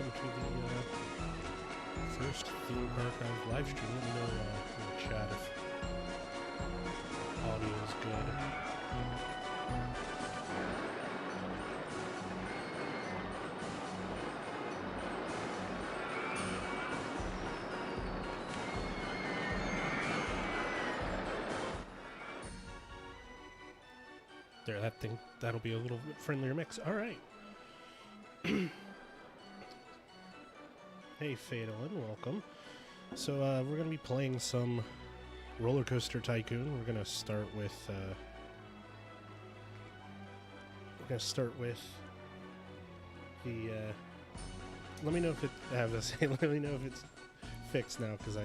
welcome to the first Theme Parchive live stream. Let me know in the chat if audio is good. There, that'll be a little bit friendlier mix. All right. Hey, Fadolin, welcome. So we're going to be playing some Roller Coaster Tycoon. We're going to start with the. Let me know if it. I have to say. Let me know if it's fixed now, because I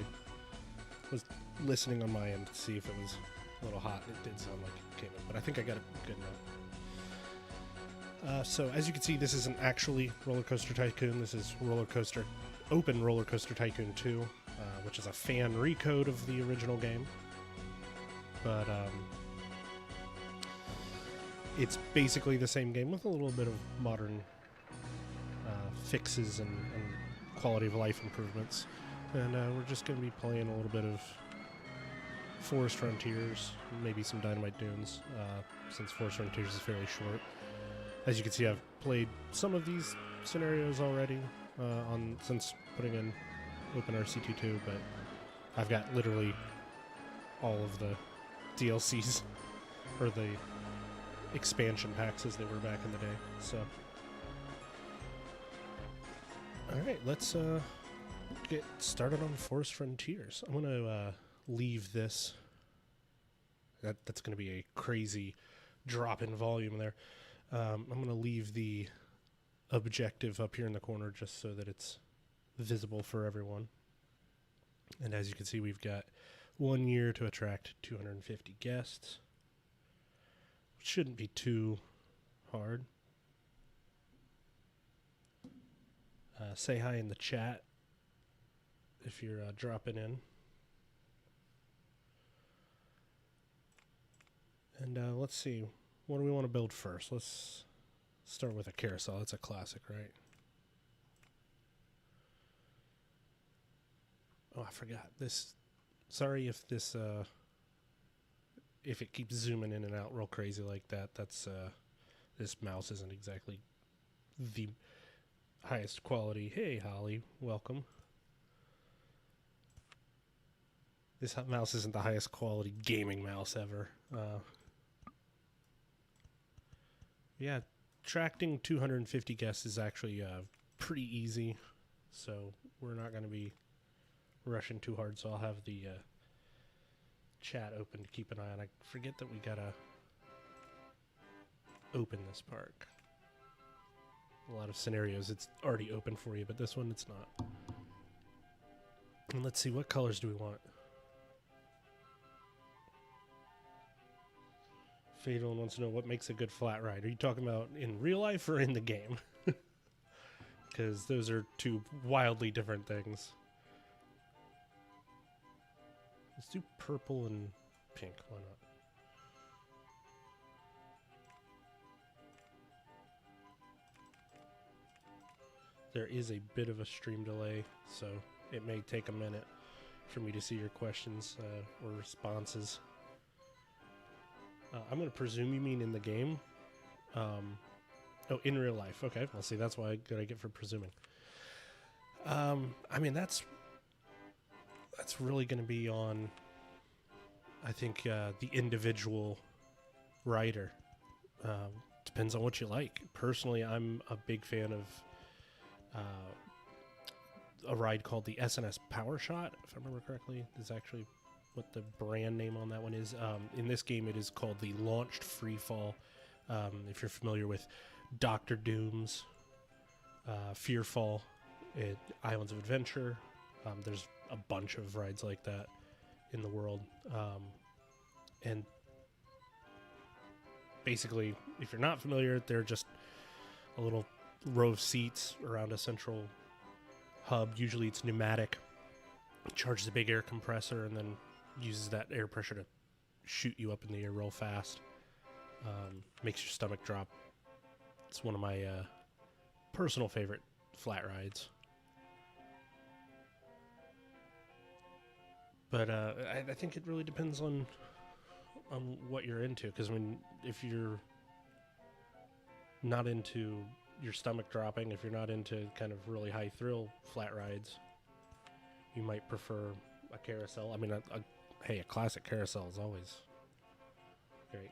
was listening on my end to see if it was a little hot. It did sound like it came in, but I think I got it good now. So as you can see, this isn't actually Roller Coaster Tycoon. This is Open Roller Coaster Tycoon 2, which is a fan recode of the original game. But it's basically the same game with a little bit of modern fixes and quality of life improvements. And we're just going to be playing a little bit of Forest Frontiers, maybe some Dynamite Dunes, since Forest Frontiers is fairly short. As you can see, I've played some of these scenarios already since putting in OpenRC22, but I've got literally all of the DLCs, or the expansion packs as they were back in the day. So, alright, let's get started on Forest Frontiers. I'm going to leave this. That's going to be a crazy drop in volume there. I'm going to leave the objective up here in the corner just so that it's visible for everyone. And as you can see, we've got 1 year to attract 250 guests. Shouldn't be too hard. Say hi in the chat if you're dropping in. And let's see. What do we want to build first? Let's start with a carousel. That's a classic, right? Oh, I forgot this. Sorry if this, if it keeps zooming in and out real crazy like that. That's, this mouse isn't exactly the highest quality. Hey, Holly, welcome. This mouse isn't the highest quality gaming mouse ever. Yeah, attracting 250 guests is actually pretty easy, so we're not going to be rushing too hard, so I'll have the chat open to keep an eye on. I forget that we got to open this park. A lot of scenarios, it's already open for you, but this one, it's not. And let's see, what colors do we want? Fatal wants to know what makes a good flat ride. Are you talking about in real life or in the game? Because those are two wildly different things. Let's do purple and pink. Why not? There is a bit of a stream delay, so it may take a minute for me to see your questions or responses. I'm going to presume you mean in the game. Oh, in real life. Okay, well, see, that's what I get for presuming. I mean, that's really going to be on, I think, the individual rider. Depends on what you like. Personally, I'm a big fan of a ride called the SNS Power Shot, if I remember correctly. Is actually what the brand name on that one is. In this game, it is called the Launched Freefall. If you're familiar with Dr. Doom's Fearfall, Islands of Adventure, there's a bunch of rides like that in the world. And basically, if you're not familiar, they're just a little row of seats around a central hub. Usually it's pneumatic. It charges a big air compressor and then uses that air pressure to shoot you up in the air real fast. Makes your stomach drop. It's one of my personal favorite flat rides. But I think it really depends on what you're into. Because if you're not into your stomach dropping, if you're not into kind of really high thrill flat rides, you might prefer a carousel. I mean, hey, a classic carousel is always great.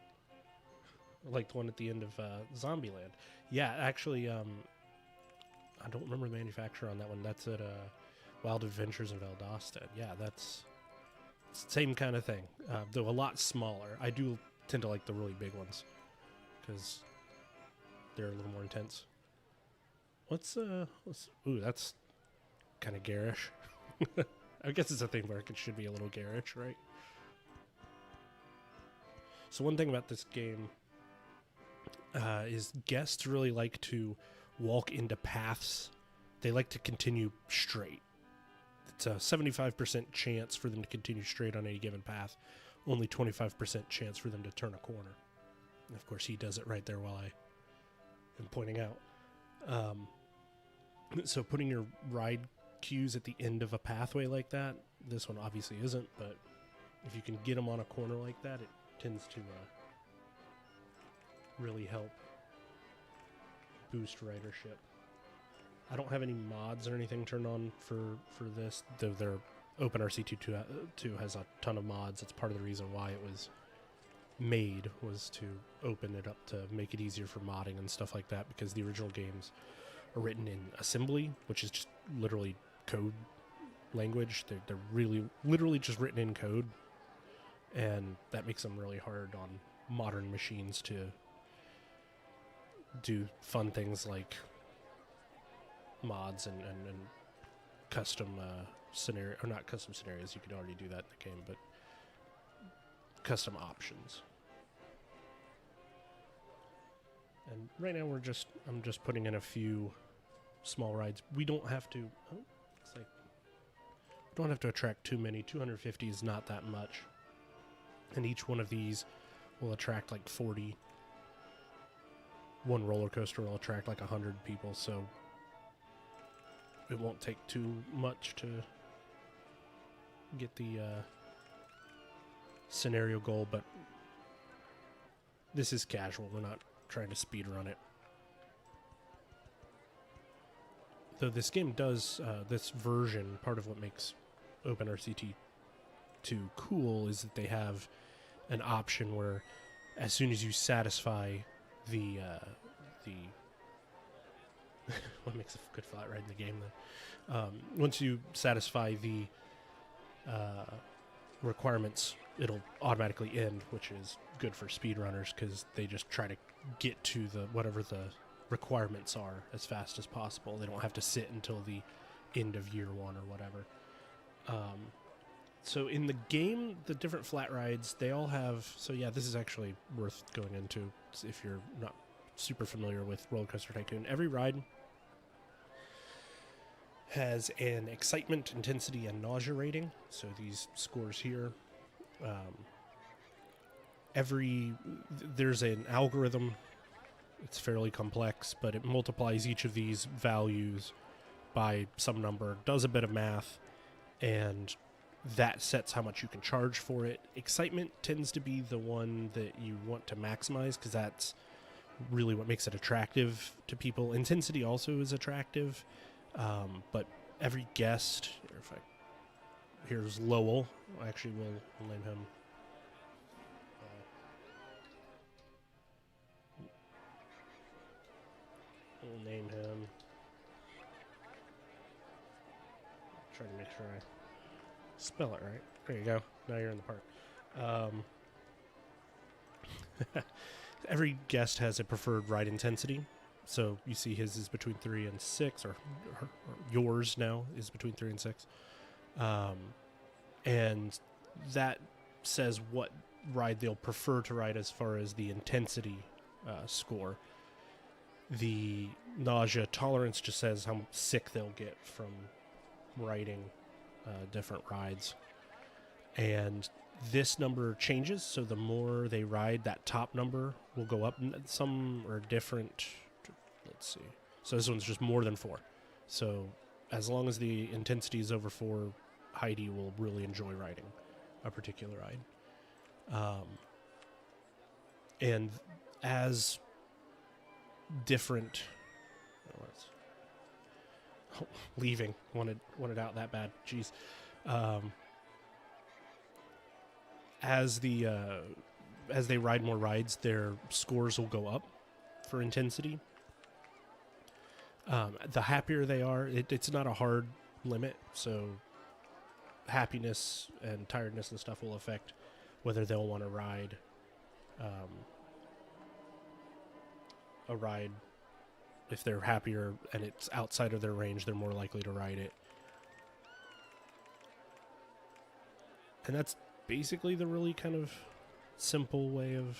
I like the one at the end of Zombieland. Yeah, actually, I don't remember the manufacturer on that one. That's at Wild Adventures in Valdosta. Yeah, that's same kind of thing, though a lot smaller. I do tend to like the really big ones because they're a little more intense. Ooh, that's kind of garish. I guess it's a theme park. It should be a little garish, right? So one thing about this game is guests really like to walk into paths. They like to continue straight. It's a 75% chance for them to continue straight on any given path. Only 25% chance for them to turn a corner. And of course, he does it right there while I am pointing out. So putting your ride cues at the end of a pathway like that, this one obviously isn't, but if you can get them on a corner like that, it tends to really help boost ridership. I don't have any mods or anything turned on for this, though their OpenRC2 has a ton of mods. It's part of the reason why it was made, was to open it up to make it easier for modding and stuff like that, because the original games are written in assembly, which is just literally code language. They're really literally just written in code, and that makes them really hard on modern machines to do fun things like mods and custom scenario, or not custom scenarios, you can already do that in the game, but custom options. And right now I'm just putting in a few small rides. We don't have to don't have to attract too many. 250 is not that much, and each one of these will attract like 40. One roller coaster will attract like 100 people, so it won't take too much to get the scenario goal, but this is casual. We're not trying to speed run it. Though this game does, this version, part of what makes OpenRCT 2 cool is that they have an option where as soon as you satisfy the what makes a good flat ride in the game then, once you satisfy the requirements, it'll automatically end, which is good for speedrunners because they just try to get to whatever the requirements are as fast as possible. They don't have to sit until the end of year one or whatever. So in the game, the different flat rides, they all have... So yeah, this is actually worth going into if you're not super familiar with Roller Coaster Tycoon. Every ride has an excitement, intensity, and nausea rating. So these scores here. There's an algorithm. It's fairly complex, but it multiplies each of these values by some number, does a bit of math, and that sets how much you can charge for it. Excitement tends to be the one that you want to maximize because that's really what makes it attractive to people. Intensity also is attractive, but every guest, here's Lowell. Actually, we'll name him. We'll name him. Try to make sure I spell it right. There you go. Now you're in the park. Every guest has a preferred ride intensity. So you see his is between 3 and 6, or yours now is between 3 and 6. And that says what ride they'll prefer to ride as far as the intensity score. The nausea tolerance just says how sick they'll get from riding different rides. And this number changes, so the more they ride, that top number will go up. Some are different. Let's see. So this one's just more than 4. So as long as the intensity is over 4, Heidi will really enjoy riding a particular ride. And as different... leaving. Wanted out that bad. Jeez. As they ride more rides, their scores will go up for intensity. The happier they are, it's not a hard limit, so happiness and tiredness and stuff will affect whether they'll want to ride a ride. If they're happier and it's outside of their range, they're more likely to ride it. And that's basically the really kind of simple way of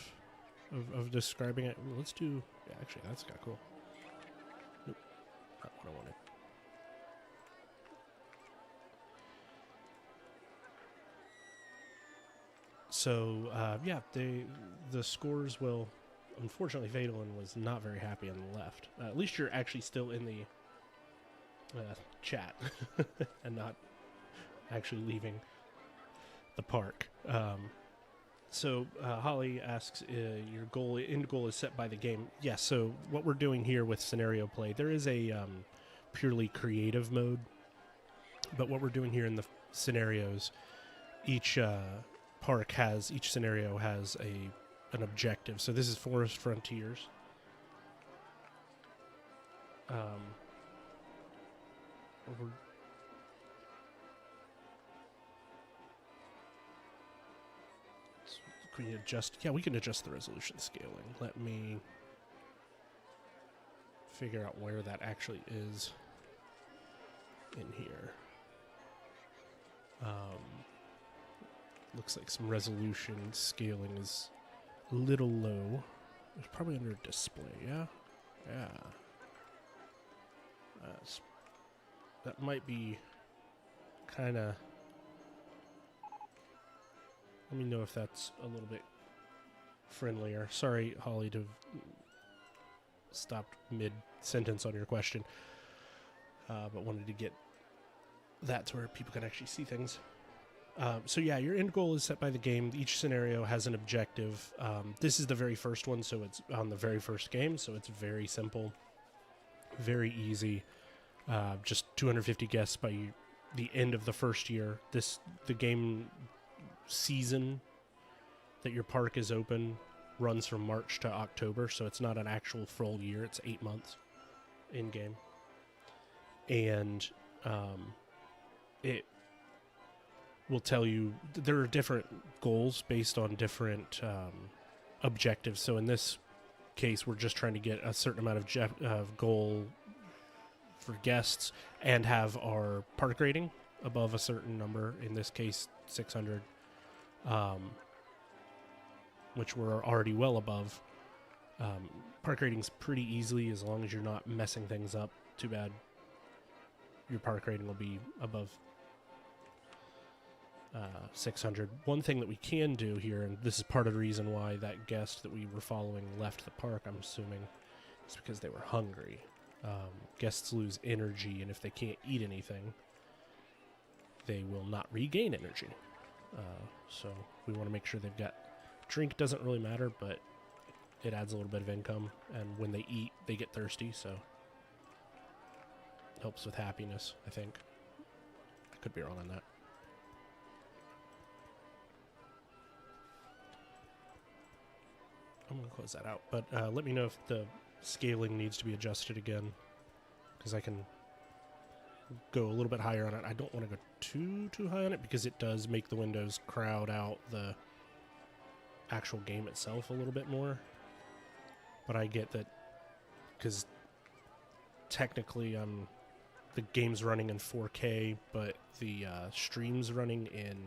describing it. Let's do... Yeah, actually, that's kind of cool. Nope, not what I wanted. So, yeah, the scores will... Unfortunately, Vadalin was not very happy on the left. At least you're actually still in the chat and not actually leaving the park. So Holly asks, your end goal is set by the game. Yes, so what we're doing here with scenario play, there is a purely creative mode, but what we're doing here in the scenarios, each scenario has an objective. So this is Forest Frontiers. Can we adjust? Yeah, we can adjust the resolution scaling. Let me figure out where that actually is in here. Looks like some resolution scaling is a little low. It's probably under display, yeah? Yeah. That might be kind of... Let me know if that's a little bit friendlier. Sorry, Holly, to have stopped mid-sentence on your question. But wanted to get that to where people can actually see things. So yeah, your end goal is set by the game. Each scenario has an objective. This is the very first one, so it's on the very first game, so it's very simple, very easy. Just 250 guests by the end of the first year. The game season that your park is open runs from March to October, so it's not an actual full year. It's 8 months in game, and it will tell you there are different goals based on different objectives. So in this case, we're just trying to get a certain amount of goal for guests and have our park rating above a certain number. In this case, 600, which we're already well above. Park rating's pretty easily as long as you're not messing things up too bad. Your park rating will be above 600. One thing that we can do here, and this is part of the reason why that guest that we were following left the park, I'm assuming, is because they were hungry. Guests lose energy, and if they can't eat anything, they will not regain energy. So we want to make sure they've got... Drink doesn't really matter, but it adds a little bit of income, and when they eat, they get thirsty, so helps with happiness, I think. I could be wrong on that. I'm going to close that out, but let me know if the scaling needs to be adjusted again, because I can go a little bit higher on it. I don't want to go too high on it, because it does make the windows crowd out the actual game itself a little bit more. But I get that, because technically the game's running in 4K, but the stream's running in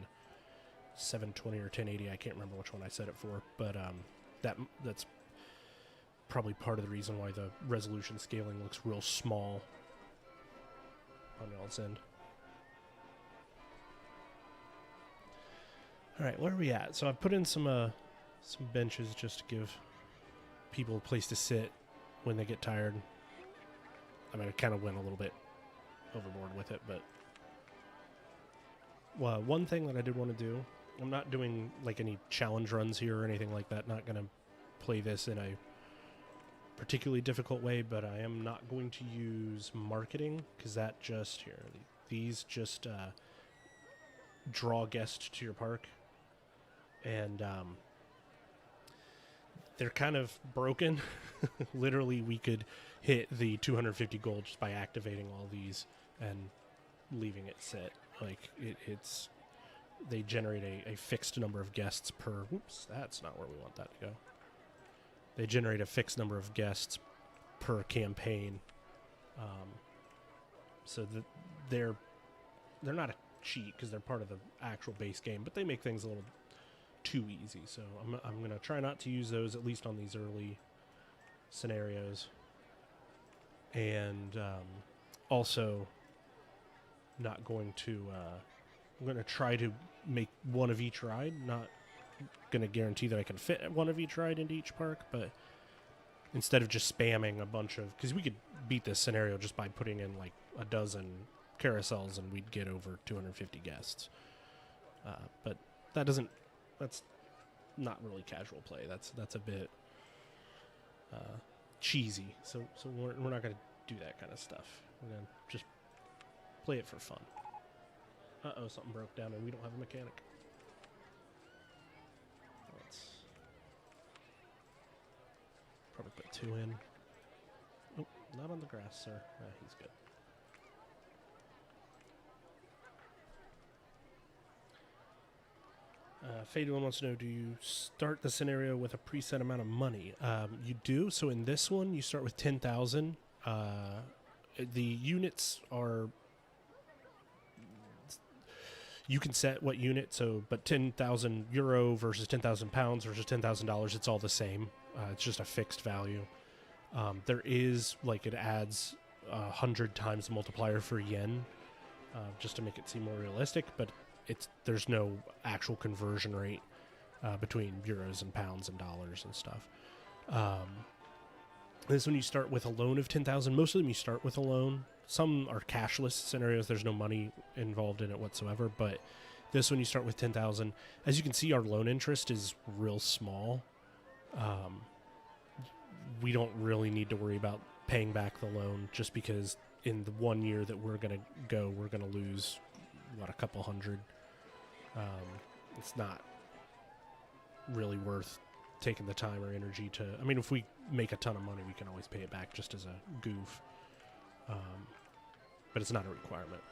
720 or 1080. I can't remember which one I set it for, but that's probably part of the reason why the resolution scaling looks real small on y'all's end. All right, where are we at? So I've put in some benches just to give people a place to sit when they get tired. I mean, I kind of went a little bit overboard with it. But well, one thing that I did want to do, I'm not doing like any challenge runs here or anything like that. Not going to play this in a particularly difficult way, but I am not going to use marketing because that just here, these just draw guests to your park, and they're kind of broken. Literally, we could hit the 250 gold just by activating all these and leaving it sit. Like it's they generate a fixed number of guests per. Whoops, that's not where we want that to go. They generate a fixed number of guests per campaign, so that they're not a cheat because they're part of the actual base game, but they make things a little too easy. So I'm gonna try not to use those, at least on these early scenarios, and also not going to. I'm gonna try to make one of each ride. Not gonna guarantee that I can fit one of each ride into each park, but instead of just spamming a bunch of, because we could beat this scenario just by putting in like a dozen carousels and we'd get over 250 guests. But that's not really casual play. That's a bit cheesy. So we're not going to do that kind of stuff. We're going to just play it for fun. Uh-oh, something broke down and we don't have a mechanic. Let's probably put 2 in. Oh, not on the grass, sir. He's good. Faded One wants to know, do you start the scenario with a preset amount of money? You do. So in this one, you start with 10,000. The units are... You can set what unit, but 10,000 euro versus 10,000 pounds versus $10,000, it's all the same. It's just a fixed value. There is, like, it adds 100 times the multiplier for yen, just to make it seem more realistic, but there's no actual conversion rate between euros and pounds and dollars and stuff. This one you start with a loan of 10,000. Most of them you start with a loan. Some are cashless scenarios. There's no money involved in it whatsoever. But this one you start with 10,000. As you can see, our loan interest is real small. We don't really need to worry about paying back the loan just because in the 1 year that we're going to go, we're going to lose, a couple hundred. It's not really worth taking the time or energy to... I mean, if we make a ton of money, we can always pay it back just as a goof. But it's not a requirement.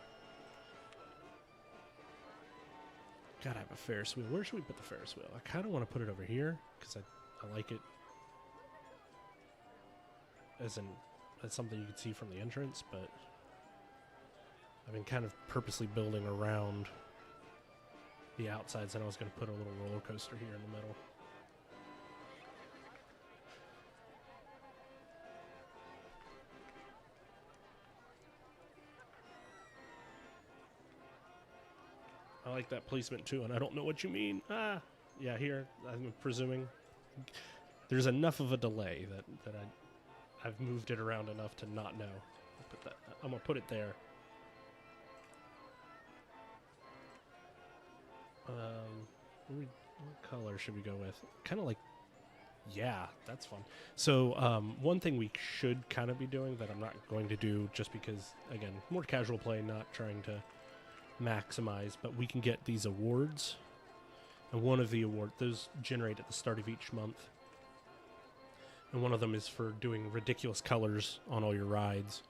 Gotta have a Ferris wheel. Where should we put the Ferris wheel? I kind of want to put it over here because I like it as something you can see from the entrance, but I've been kind of purposely building around the outsides, and I was going to put a little roller coaster here in the middle. I like that placement too, and I don't know what you mean. Yeah, here, I'm presuming there's enough of a delay that I've moved it around enough to not know. I'm going to put it there. What color should we go with? Kind of like, yeah, that's fun. So one thing we should kind of be doing that I'm not going to do just because, again, more casual play, not trying to maximize, but we can get these awards. And one of the awards, those generate at the start of each month. And one of them is for doing ridiculous colors on all your rides.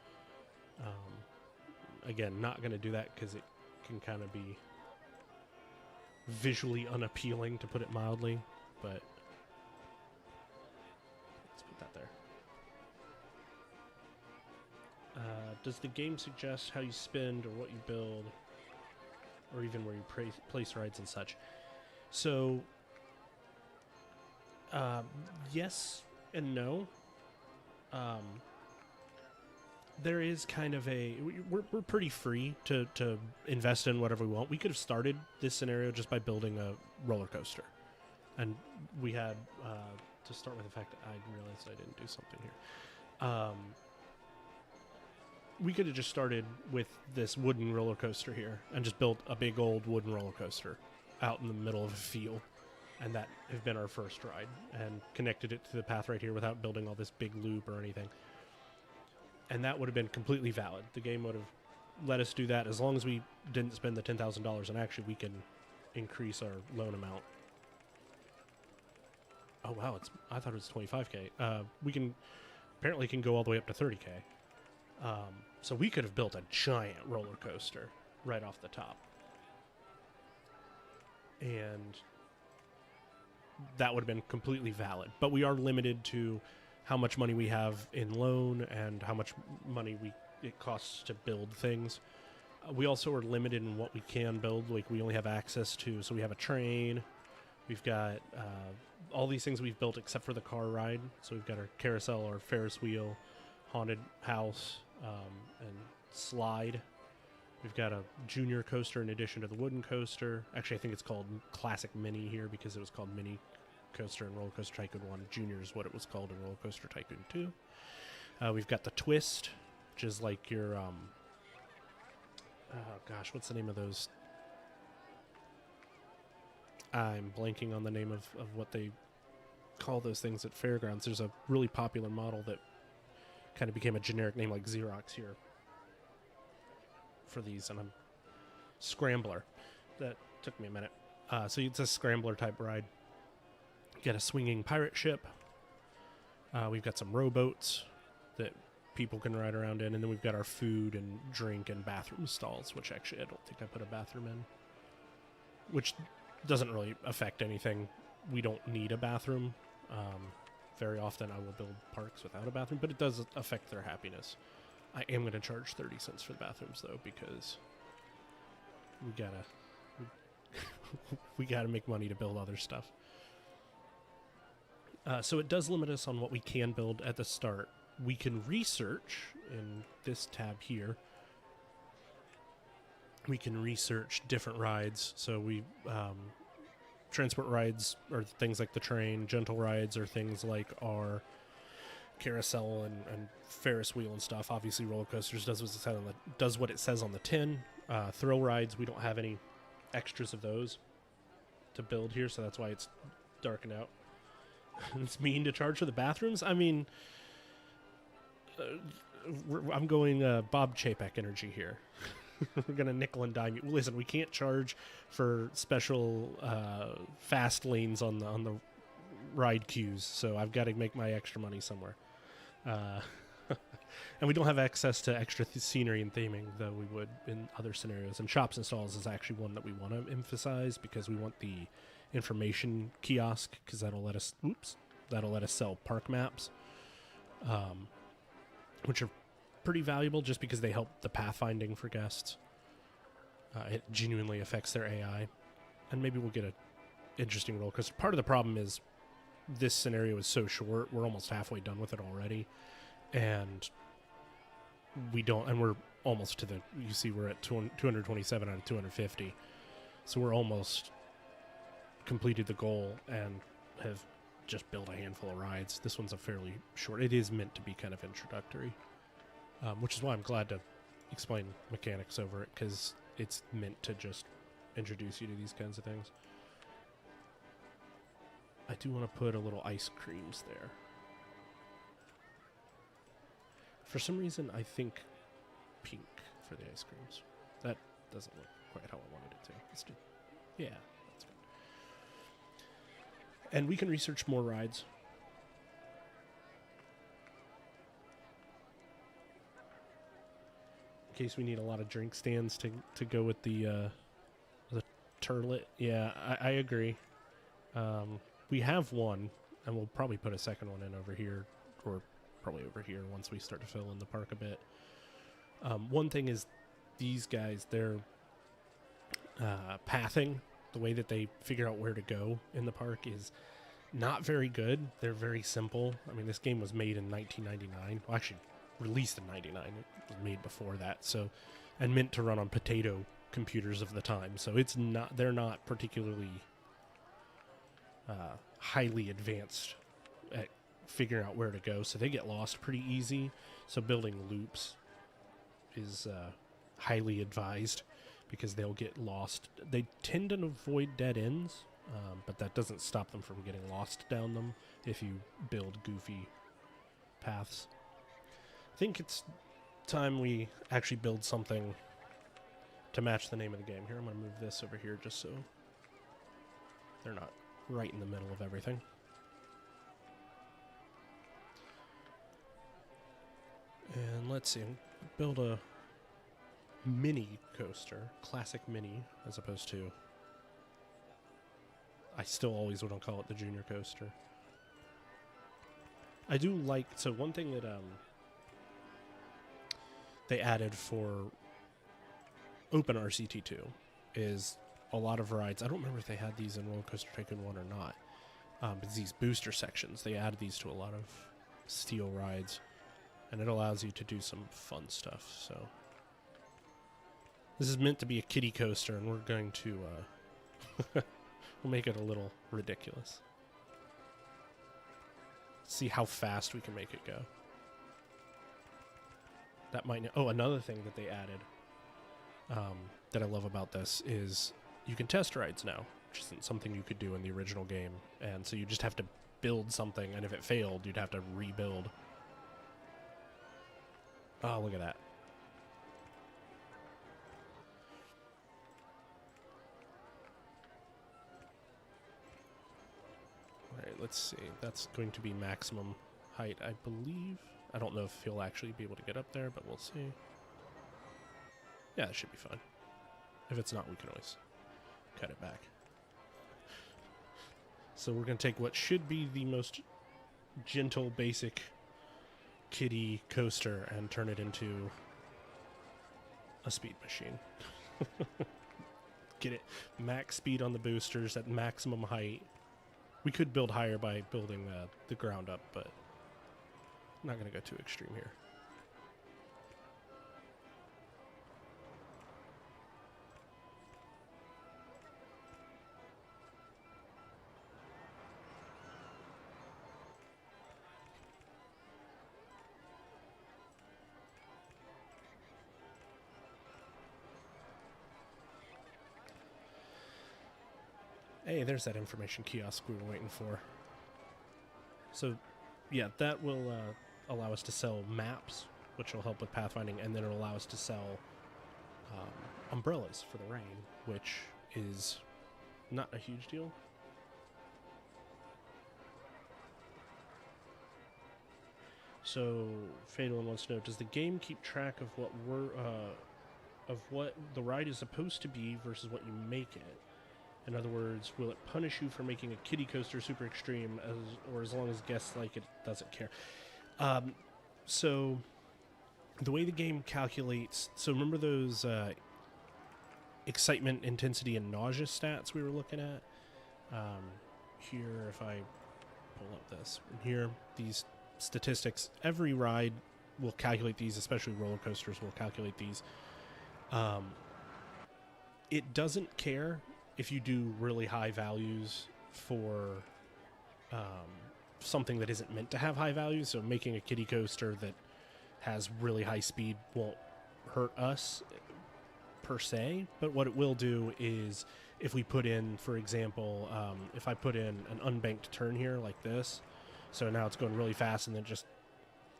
Again, not going to do that because it can kind of be visually unappealing, to put it mildly, but let's put that there. Does the game suggest how you spend or what you build, or even where you place rides and such? So, yes and no. There is kind of we're pretty free to invest in whatever we want. We could have started this scenario just by building a roller coaster, and we had to start with the fact that I realized I didn't do something here. we could have just started with this wooden roller coaster here and just built a big old wooden roller coaster out in the middle of a field, and that have been our first ride, and connected it to the path right here without building all this big loop or anything. And that would have been completely valid. The game would have let us do that as long as we didn't spend the $10,000, and actually we can increase our loan amount. Oh wow, I thought it was 25K. We can apparently can go all the way up to 30K. So we could have built a giant roller coaster right off the top. And that would have been completely valid. But we are limited to how much money we have in loan and how much money it costs to build things. We also are limited in what we can build. Like, we only have access to, so we have a train. We've got all these things we've built except for the car ride. So we've got our carousel, our Ferris wheel, haunted house, and slide. We've got a junior coaster in addition to the wooden coaster. Actually, I think it's called Classic Mini here because it was called Mini Coaster in Roller Coaster Tycoon 1. Junior is what it was called in Roller Coaster Tycoon 2. We've got the Twist, which is like your, oh gosh, what's the name of those? I'm blanking on the name of what they call those things at fairgrounds. There's a really popular model that kind of became a generic name like Xerox here for these, and I'm Scrambler. That took me a minute. So it's a Scrambler type ride. You got a swinging pirate ship. We've got some rowboats that people can ride around in, and then we've got our food and drink and bathroom stalls, which actually I don't think I put a bathroom in, which doesn't really affect anything. We don't need a bathroom. Very often I will build parks without a bathroom, but it does affect their happiness. I am going to charge 30 cents for the bathrooms, though, because we gotta make money to build other stuff. So it does limit us on what we can build at the start. We can research in this tab here. We can research different rides. So we transport rides are things like the train. Gentle rides are things like our carousel and Ferris wheel and stuff. Obviously, roller coasters does what it says on the tin. Thrill rides, we don't have any extras of those to build here, so that's why it's darkened out. It's mean to charge for the bathrooms. I mean, I'm going Bob Chapek energy here. We're gonna nickel and dime you. Listen, we can't charge for special fast lanes on the ride queues, so I've got to make my extra money somewhere. And we don't have access to extra scenery and theming, though we would in other scenarios. And shops and stalls is actually one that we want to emphasize because we want the information kiosk, because that'll let us sell park maps, which are pretty valuable just because they help the pathfinding for guests. It genuinely affects their AI, and maybe we'll get an interesting roller coaster. Part of the problem is this scenario is so short. We're almost halfway done with it already, and we're almost to you see we're at 227 out of 250, so we're almost completed the goal and have just built a handful of rides. This one's a fairly short. It is meant to be kind of introductory, which is why I'm glad to explain mechanics over it, because it's meant to just introduce you to these kinds of things. I do want to put a little ice creams there. For some reason, I think pink for the ice creams. That doesn't look quite how I wanted it to. Let's do, yeah, that's good. And we can research more rides. In case we need a lot of drink stands to go with the turlet. Yeah, I agree. We have one, and we'll probably put a second one in over here, or probably over here once we start to fill in the park a bit. One thing is these guys, their pathing, the way that they figure out where to go in the park is not very good. They're very simple. I mean, this game was made in 1999. Well, actually, released in 99. It was made before that, so, and meant to run on potato computers of the time. So they're not particularly highly advanced at figuring out where to go, so they get lost pretty easy. So building loops is highly advised because they'll get lost. They tend to avoid dead ends, but that doesn't stop them from getting lost down them if you build goofy paths. I think it's time we actually build something to match the name of the game. Here, I'm going to move this over here just so they're not right in the middle of everything. And let's see, build a mini coaster, classic mini, as opposed to, I still always want to call it the junior coaster. I do like, so one thing that they added for Open RCT2 is a lot of rides. I don't remember if they had these in Roller Coaster Tycoon 1 or not, but these booster sections, they added these to a lot of steel rides, and it allows you to do some fun stuff. So this is meant to be a kiddie coaster, and we're going to we'll make it a little ridiculous. See how fast we can make it go. That might... Oh, another thing that they added that I love about this is you can test rides now, which isn't something you could do in the original game. And so you just have to build something, and if it failed, you'd have to rebuild. Oh, look at that. Alright, let's see. That's going to be maximum height, I believe. I don't know if he'll actually be able to get up there, but we'll see. Yeah, it should be fine. If it's not, we can always cut it back. So we're going to take what should be the most gentle, basic kiddie coaster and turn it into a speed machine. Get it max speed on the boosters at maximum height. We could build higher by building the ground up, but I'm not going to go too extreme here. Hey, there's that information kiosk we were waiting for. So, yeah, that will allow us to sell maps, which will help with pathfinding, and then it'll allow us to sell umbrellas for the rain, which is not a huge deal. So, Fatal wants to know, does the game keep track of what the ride is supposed to be versus what you make it? In other words, will it punish you for making a kiddie coaster super extreme, or as long as guests like it, doesn't care? So, the way the game calculates... So, remember those excitement, intensity, and nausea stats we were looking at? Here, if I pull up this, here, these statistics, every ride will calculate these, especially roller coasters will calculate these. It doesn't care if you do really high values for something that isn't meant to have high values. So making a kiddie coaster that has really high speed won't hurt us per se, but what it will do is if we put in, for example, if I put in an unbanked turn here like this, so now it's going really fast and then just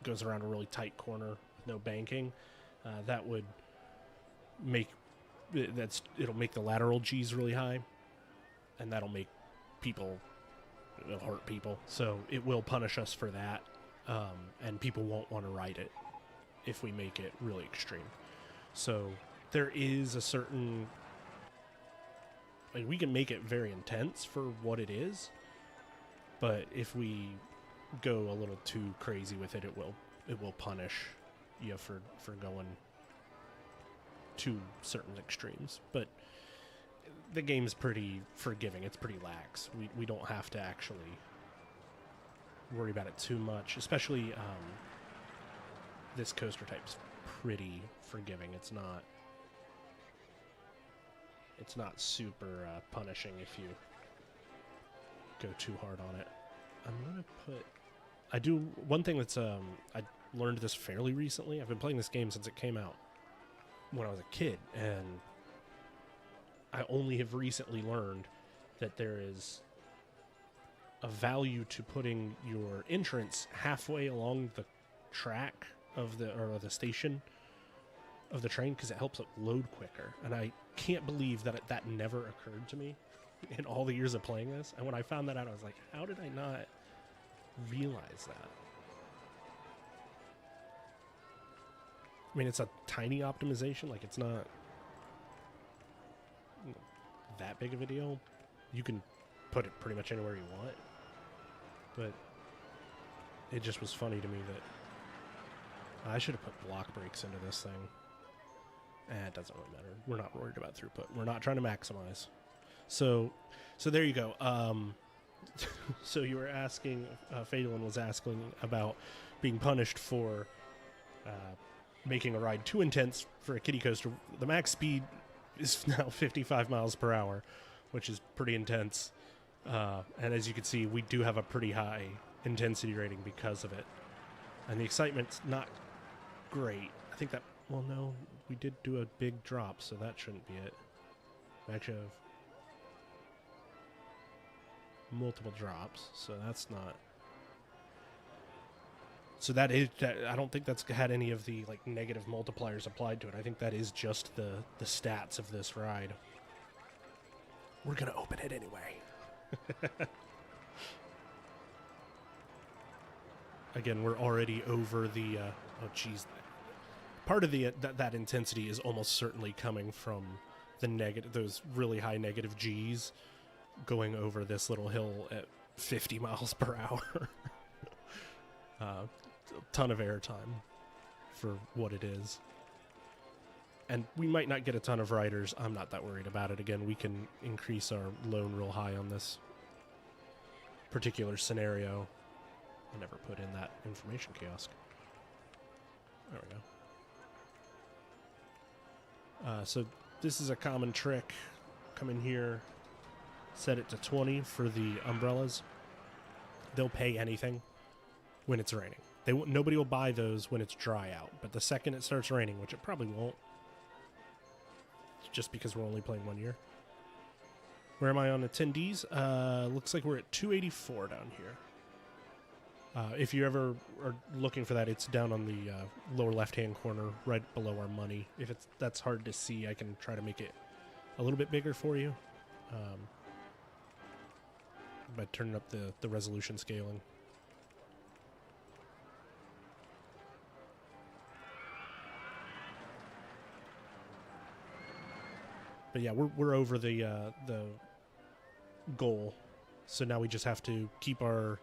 goes around a really tight corner with no banking, that would make it'll make the lateral G's really high, and that'll make people, it'll hurt people, so it will punish us for that, and people won't want to ride it if we make it really extreme. So there is a certain, like, we can make it very intense for what it is, but if we go a little too crazy with it, it will punish you for going to certain extremes. But the game's pretty forgiving. It's pretty lax. We don't have to actually worry about it too much, especially this coaster type's pretty forgiving. It's not super punishing if you go too hard on it. I'm gonna put, one thing that's I learned this fairly recently. I've been playing this game since it came out. when I was a kid, and I only have recently learned that there is a value to putting your entrance halfway along the track of the station of the train, because it helps it load quicker. And I can't believe that that never occurred to me in all the years of playing this. And when I found that out, I was like, how did I not realize that? I mean, it's a tiny optimization. Like, it's not that big of a deal. You can put it pretty much anywhere you want. But it just was funny to me that I should have put block brakes into this thing. It doesn't really matter. We're not worried about throughput. We're not trying to maximize. So there you go. So you were asking, Phelan was asking about being punished for making a ride too intense for a kiddie coaster. The max speed is now 55 miles per hour, which is pretty intense. And as you can see, we do have a pretty high intensity rating because of it. And the excitement's not great. I think that, well, no, we did do a big drop, so that shouldn't be it. We actually have multiple drops, so that's not. So that is, I don't think that's had any of the like negative multipliers applied to it. I think that is just the stats of this ride. We're gonna open it anyway. Again, we're already over the oh geez, part of the that intensity is almost certainly coming from the negative, those really high negative G's going over this little hill at 50 miles per hour. A ton of airtime for what it is. And we might not get a ton of riders. I'm not that worried about it. Again, we can increase our loan real high on this particular scenario. I never put in that information kiosk. There we go. So this is a common trick. Come in here, set it to 20 for the umbrellas. They'll pay anything when it's raining. Nobody will buy those when it's dry out. But the second it starts raining, which it probably won't, just because we're only playing 1 year. Where am I on attendees? Looks like we're at 284 down here. If you ever are looking for that, it's down on the lower left-hand corner, right below our money. If that's hard to see, I can try to make it a little bit bigger for you by turning up the resolution scaling. But yeah, we're over the goal, so now we just have to keep our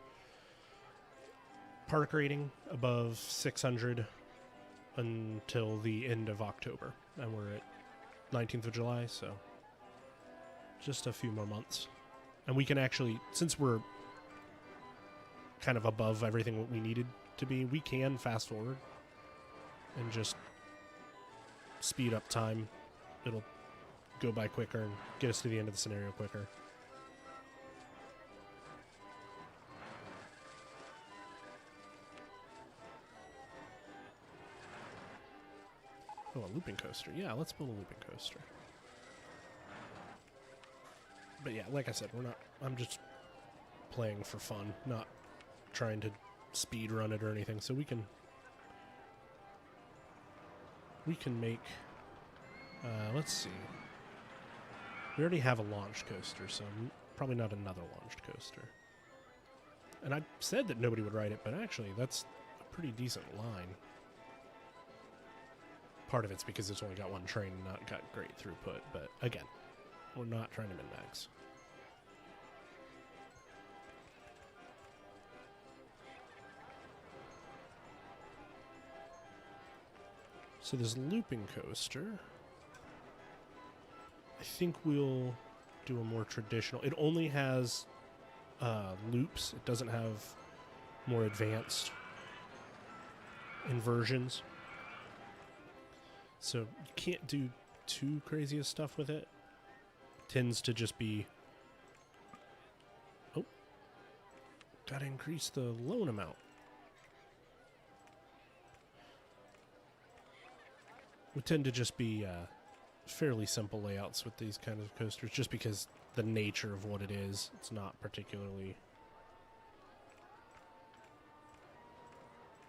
park rating above 600 until the end of October, and we're at 19th of July, so just a few more months. And we can actually, since we're kind of above everything what we needed to be, we can fast forward and just speed up time. It'll go by quicker and get us to the end of the scenario quicker. Oh, a looping coaster. Yeah, let's build a looping coaster. But yeah, like I said, I'm just playing for fun, not trying to speed run it or anything. So we can make, let's see. We already have a launched coaster, so probably not another launched coaster. And I said that nobody would ride it, but actually that's a pretty decent line. Part of it's because it's only got one train and not got great throughput, but again, we're not trying to min-max. So this looping coaster, I think we'll do a more traditional. It only has loops. It doesn't have more advanced inversions. So you can't do too crazy of stuff with it. Tends to just be, oh, gotta increase the loan amount. would tend to just be fairly simple layouts with these kind of coasters, just because the nature of what it is. It's not particularly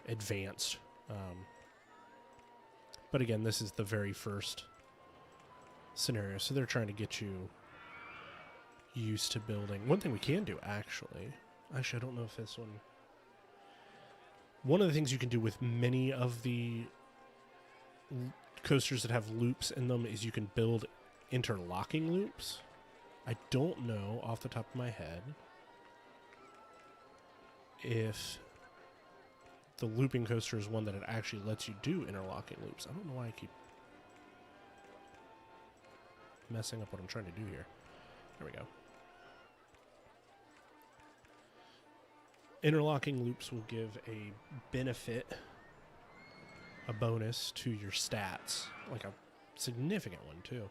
advanced. But again, this is the very first scenario, so they're trying to get you used to building. One thing we can do, actually, I don't know if this one of the things you can do with many of the coasters that have loops in them is you can build interlocking loops. I don't know off the top of my head if the looping coaster is one that it actually lets you do interlocking loops. I don't know why I keep messing up what I'm trying to do here. There we go. Interlocking loops will give a benefit, a bonus to your stats, like a significant one too.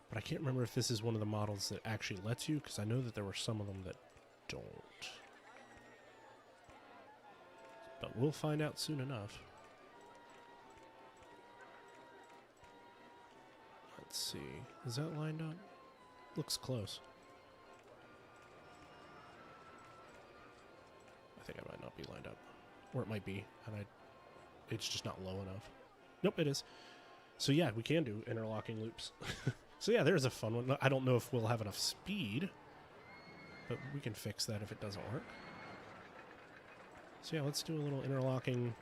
But I can't remember if this is one of the models that actually lets you, because I know that there were some of them that don't. But we'll find out soon enough. Let's see. Is that lined up? Looks close. I think I might not be lined up. Or it might be, and it's just not low enough. Nope, it is. So yeah, we can do interlocking loops. So yeah, there's a fun one. I don't know if we'll have enough speed, but we can fix that if it doesn't work. So yeah, let's do a little interlocking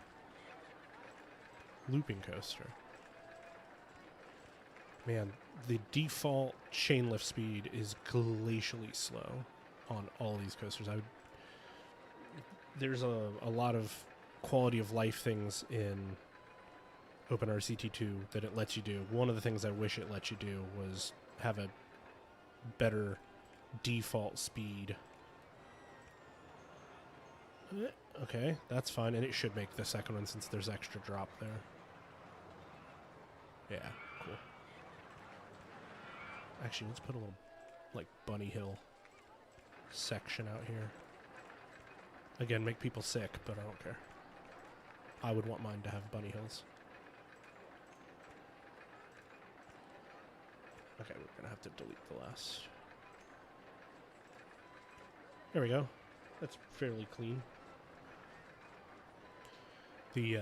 looping coaster. Man, the default chain lift speed is glacially slow on all these coasters. There's a lot of quality of life things in OpenRCT2 that it lets you do. One of the things I wish it let you do was have a better default speed. Okay, that's fine, and it should make the second one since there's extra drop there. Yeah, cool. Actually, let's put a little, like, bunny hill section out here. Again, make people sick, but I don't care. I would want mine to have bunny hills. Okay, we're going to have to delete the last. There we go. That's fairly clean. The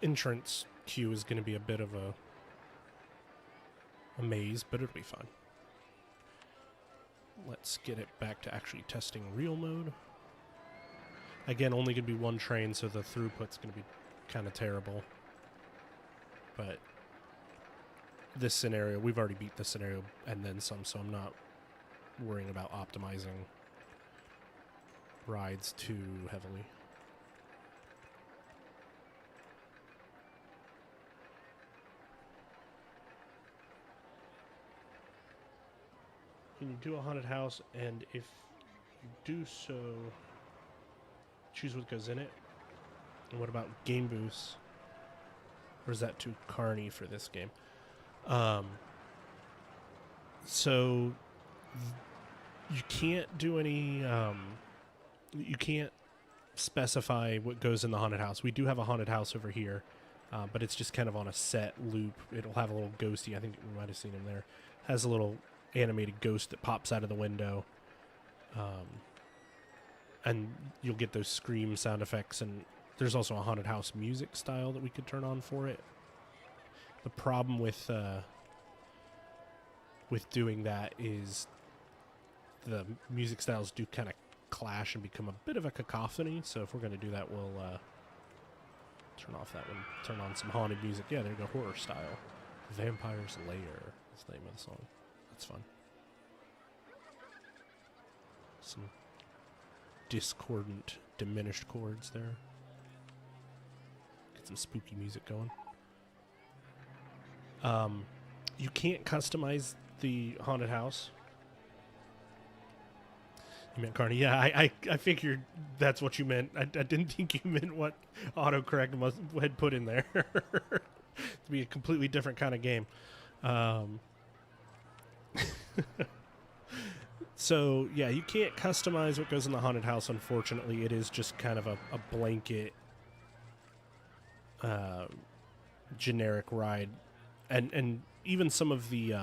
entrance queue is going to be a bit of a maze, but it'll be fine. Let's get it back to actually testing real mode. Again, only going to be one train, so the throughput's going to be kind of terrible. But this scenario, we've already beat this scenario and then some, so I'm not worrying about optimizing rides too heavily. Can you do a haunted house, and if you do so, choose what goes in it? And what about game boosts? Or is that too carny for this game? So you can't do any, you can't specify what goes in the haunted house. We do have a haunted house over here, but it's just kind of on a set loop. It'll have a little ghosty. I think we might have seen him there. Has a little animated ghost that pops out of the window. And you'll get those scream sound effects, and there's also a haunted house music style that we could turn on for it. The problem with doing that is the music styles do kind of clash and become a bit of a cacophony. So if we're going to do that, we'll turn off that one. Turn on some haunted music. Yeah, there you go, horror style. Vampire's Lair is the name of the song. That's fun. Some discordant, diminished chords there. Get some spooky music going. You can't customize the haunted house. You meant Carney? Yeah, I figured that's what you meant. I didn't think you meant what autocorrect had put in there. To be a completely different kind of game. So, yeah, you can't customize what goes in the haunted house, unfortunately. It is just kind of a blanket generic ride and even some of the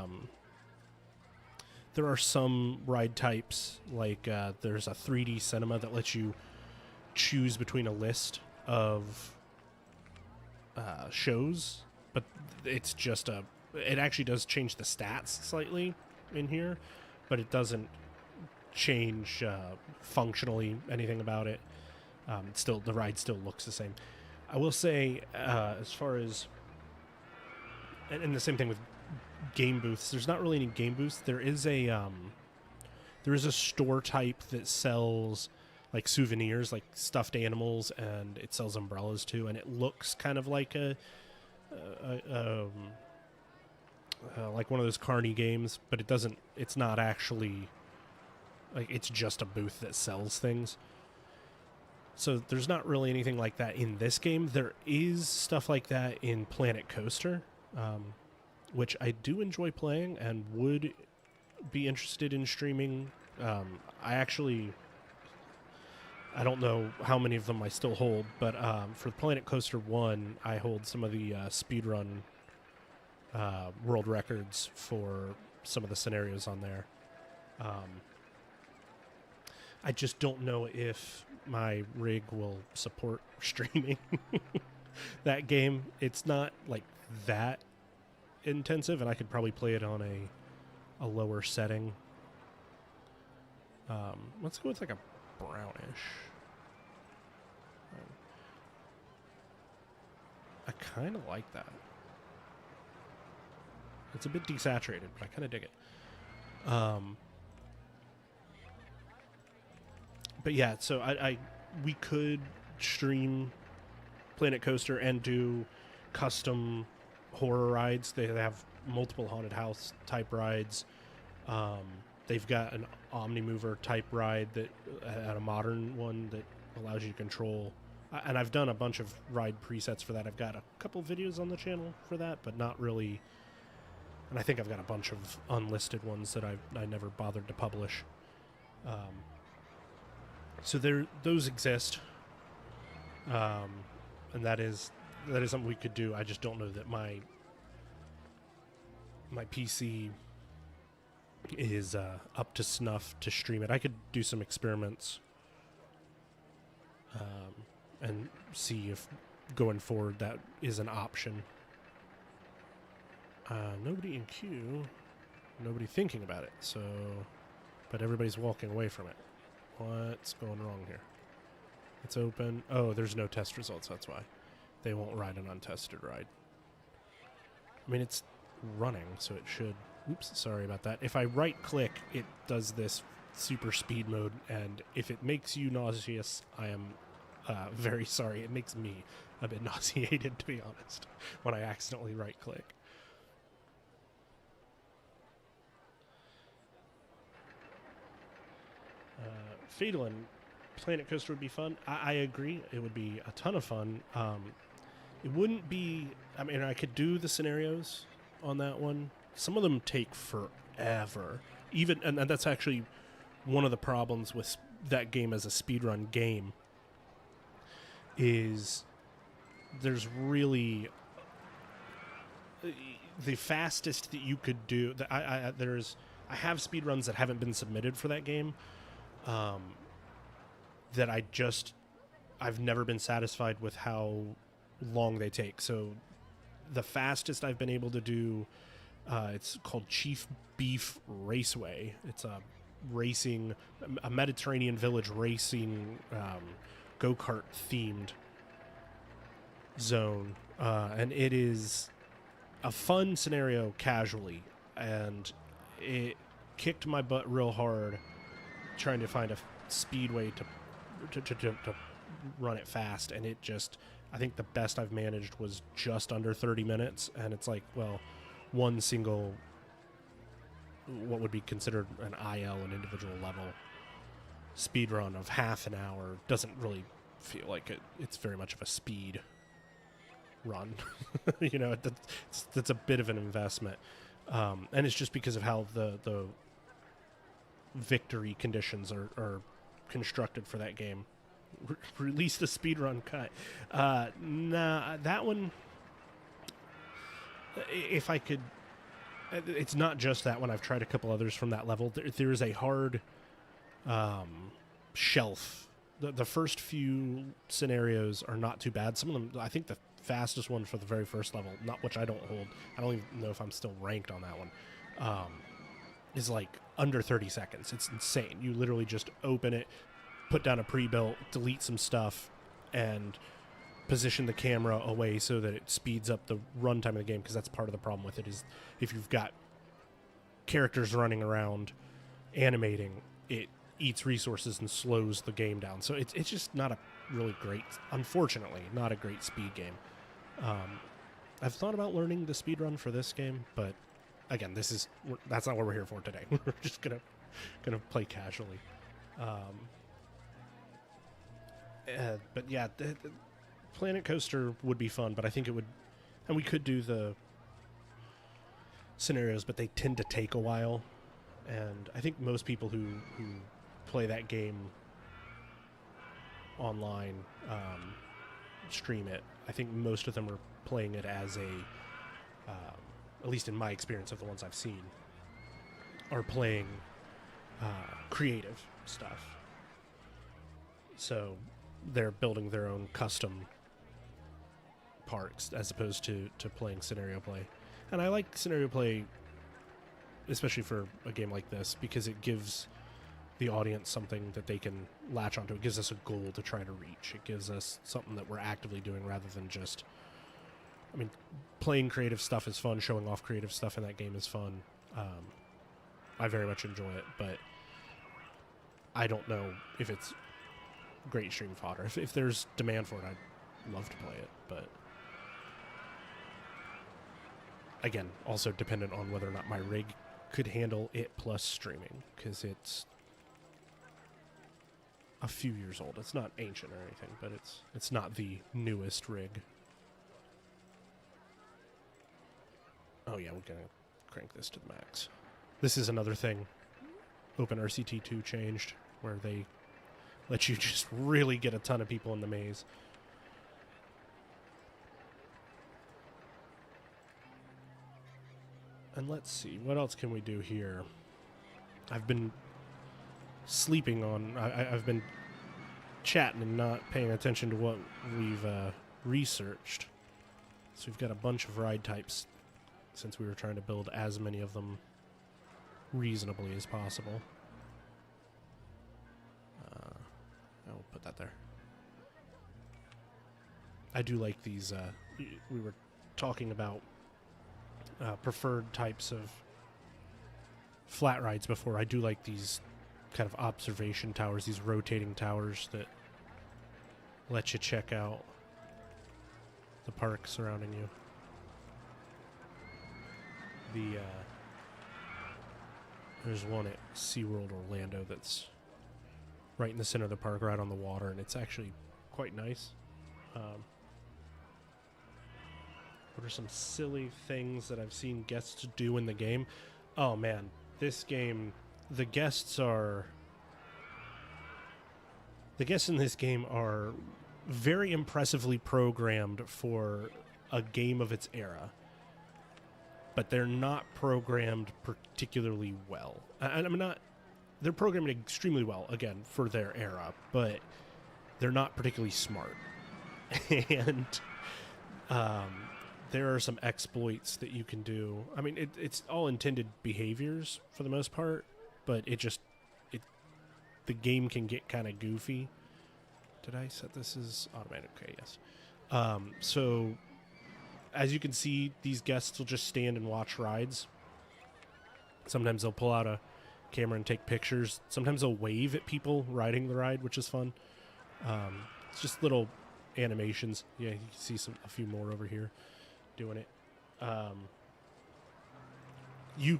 there are some ride types, like there's a 3D cinema that lets you choose between a list of shows, but it's just it actually does change the stats slightly in here, but it doesn't change functionally anything about it. Still, the ride still looks the same. I will say, as far as, and the same thing with game booths, there's not really any game booths. There is a store type that sells like souvenirs, like stuffed animals, and it sells umbrellas too, and it looks kind of like like one of those Carney games, but it doesn't. It's not actually like, it's just a booth that sells things. So there's not really anything like that in this game. There is stuff like that in Planet Coaster, which I do enjoy playing and would be interested in streaming. I don't know how many of them I still hold, but for Planet Coaster 1, I hold some of the speedrun world records for some of the scenarios on there. I just don't know if my rig will support streaming that game. It's not like that intensive, and I could probably play it on a lower setting. Let's go with like a brownish. I kind of like that. It's a bit desaturated, but I kind of dig it. But yeah, so we could stream Planet Coaster and do custom horror rides. They have multiple haunted house type rides. They've got an Omnimover type ride that a modern one that allows you to control. And I've done a bunch of ride presets for that. I've got a couple videos on the channel for that, but not really. And I think I've got a bunch of unlisted ones that I never bothered to publish. So those exist, and that is something we could do. I just don't know that my PC is up to snuff to stream it. I could do some experiments and see if going forward that is an option. Nobody in queue, nobody thinking about it. So, but everybody's walking away from it. What's going wrong here? It's open. Oh, there's no test results. That's why. They won't ride an untested ride. I mean, it's running, so it should. Oops, sorry about that. If I right-click, it does this super speed mode, and if it makes you nauseous, I am very sorry. It makes me a bit nauseated, to be honest, when I accidentally right-click. Fatal and Planet Coaster would be fun. I agree. It would be a ton of fun. It wouldn't be... I mean, I could do the scenarios on that one. Some of them take forever. And that's actually one of the problems with that game as a speedrun game, is there's really... The fastest that you could do... I have speedruns that haven't been submitted for that game, that I've never been satisfied with how long they take. So the fastest I've been able to do, it's called Chief Beef Raceway. It's a Mediterranean village racing, go-kart themed zone. And it is a fun scenario casually, and it kicked my butt real hard trying to find a speedway to run it fast, and it just, I think the best I've managed was just under 30 minutes, and it's like, well, one single, what would be considered an IL, an individual level speed run of half an hour doesn't really feel like it's very much of a speed run. You know, that's a bit of an investment, and it's just because of how the victory conditions are constructed for that game. Release the speedrun cut. Nah, that one, if I could, it's not just that one. I've tried a couple others from that level. There is a hard shelf. The first few scenarios are not too bad. Some of them, I think the fastest one for the very first level, not which I don't hold, I don't even know if I'm still ranked on that one, is like under 30 seconds. It's insane. You literally just open it, put down a pre-built, delete some stuff, and position the camera away so that it speeds up the runtime of the game, because that's part of the problem with it, is if you've got characters running around animating, it eats resources and slows the game down. So it's just not a really great, unfortunately, not a great speed game. I've thought about learning the speed run for this game, but again, that's not what we're here for today. We're just gonna play casually. But yeah, Planet Coaster would be fun, but I think it would, and we could do the scenarios, but they tend to take a while, and I think most people who play that game online stream it. I think most of them are playing it as at least in my experience of the ones I've seen, are playing creative stuff. So they're building their own custom parks as opposed to playing scenario play. And I like scenario play, especially for a game like this, because it gives the audience something that they can latch onto. It gives us a goal to try to reach. It gives us something that we're actively doing rather than just, I mean, playing creative stuff is fun, showing off creative stuff in that game is fun. I very much enjoy it, but I don't know if it's great stream fodder. If there's demand for it, I'd love to play it, but again, also dependent on whether or not my rig could handle it plus streaming, because it's a few years old. It's not ancient or anything, but it's not the newest rig. Oh yeah, we're gonna crank this to the max. This is another thing OpenRCT 2 changed, where they let you just really get a ton of people in the maze. And let's see, what else can we do here? I've been sleeping on, I've been chatting and not paying attention to what we've researched. So we've got a bunch of ride types, since we were trying to build as many of them reasonably as possible. I'll put that there. I do like these, we were talking about preferred types of flat rides before. I do like these kind of observation towers, these rotating towers that let you check out the park surrounding you. There's one at SeaWorld Orlando that's right in the center of the park, right on the water, and it's actually quite nice. What are some silly things that I've seen guests do in the game? Oh man, this game, the guests in this game are very impressively programmed for a game of its era, but they're not programmed particularly well. They're programmed extremely well, again, for their era, but they're not particularly smart. And there are some exploits that you can do. I mean, it's all intended behaviors for the most part, but the game can get kind of goofy. Did I set this as automatic? Okay, yes. So as you can see, these guests will just stand and watch rides. Sometimes they'll pull out a camera and take pictures. Sometimes they'll wave at people riding the ride, which is fun. It's just little animations. Yeah, you can see a few more over here doing it. You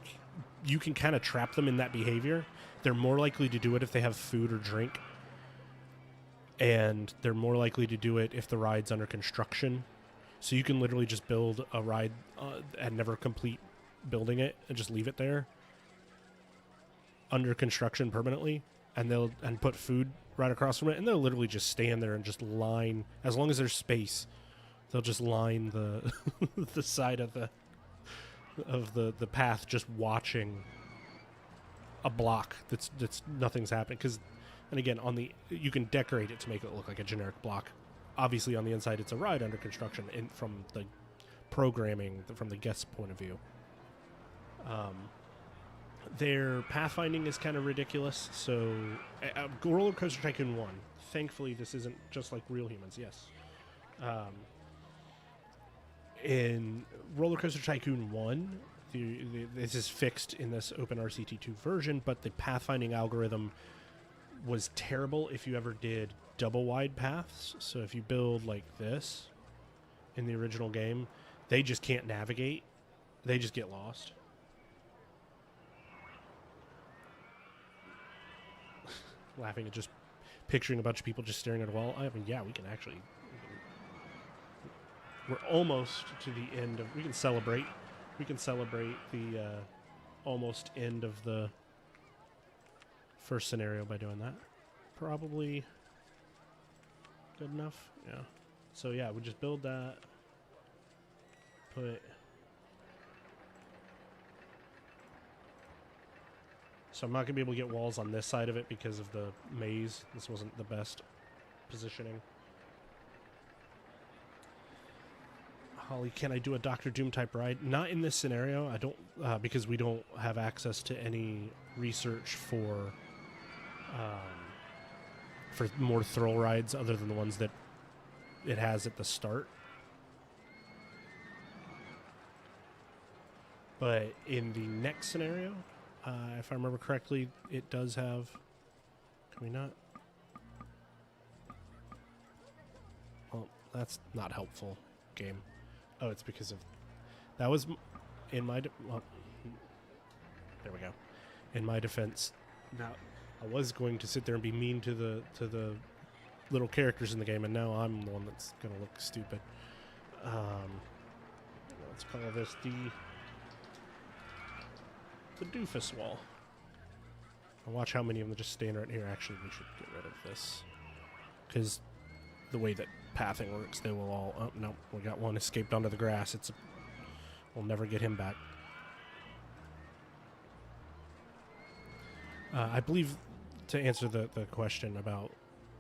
can kind of trap them in that behavior. They're more likely to do it if they have food or drink, and they're more likely to do it if the ride's under construction. So you can literally just build a ride and never complete building it and just leave it there under construction permanently, and put food right across from it, and they'll literally just stand there and just line, as long as there's space, they'll just line the the side of the of the path, just watching a block that's nothing's happening. Because, and again, you can decorate it to make it look like a generic block. Obviously, on the inside, it's a ride under construction. From the programming, from the guest's point of view, their pathfinding is kind of ridiculous. So, Roller Coaster Tycoon 1. Thankfully, this isn't just like Real Humans. Yes. In Roller Coaster Tycoon 1, this is fixed in this OpenRCT2 version, but the pathfinding algorithm was terrible if you ever did double wide paths. So if you build like this in the original game, they just can't navigate. They just get lost. Laughing at just picturing a bunch of people just staring at a wall. I mean, yeah, we can actually... We're almost to the end of... We can celebrate the almost end of the first scenario by doing that. Probably good enough. Yeah. So yeah, we just build that. Put... So I'm not going to be able to get walls on this side of it because of the maze. This wasn't the best positioning. Holly, can I do a Doctor Doom type ride? Not in this scenario. I don't, because we don't have access to any research for more thrill rides other than the ones that it has at the start. But in the next scenario, if I remember correctly, it does have... Can we not? Well, that's not helpful, game. Oh, it's because of... That was in my... Well, there we go. In my defense. Now, I was going to sit there and be mean to the little characters in the game, and now I'm the one that's going to look stupid. Let's call this the doofus wall. And watch how many of them just stand right here. Actually, we should get rid of this. Because the way that pathing works, they will all... Oh, no, we got one escaped onto the grass. We'll never get him back. I believe, to answer the question about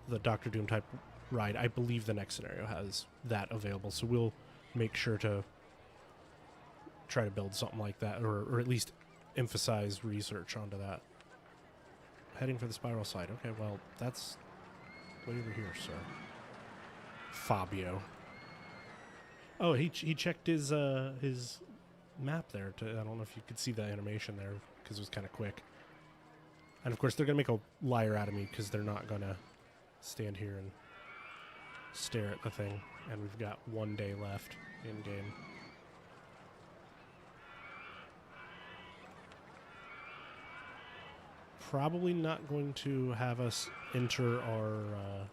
the Doctor Doom type ride, I believe the next scenario has that available. So we'll make sure to try to build something like that, or at least emphasize research onto that. Heading for the spiral slide. Okay, well, that's way over here, sir. Fabio. Oh, he checked his map there. I don't know if you could see the animation there because it was kind of quick. And of course, they're gonna make a liar out of me because they're not gonna stand here and stare at the thing. And we've got 1 day left in game. Probably not going to have us enter our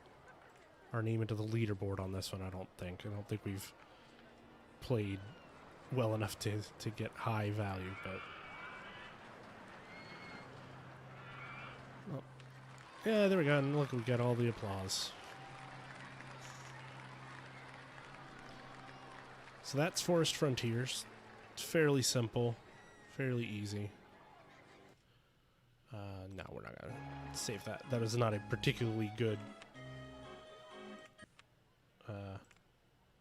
name into the leaderboard on this one. I don't think we've played well enough to get high value, but well, yeah, there we go. And look, we got all the applause. So that's Forest Frontiers. It's fairly simple, fairly easy. No, we're not gonna save that. That is not a particularly good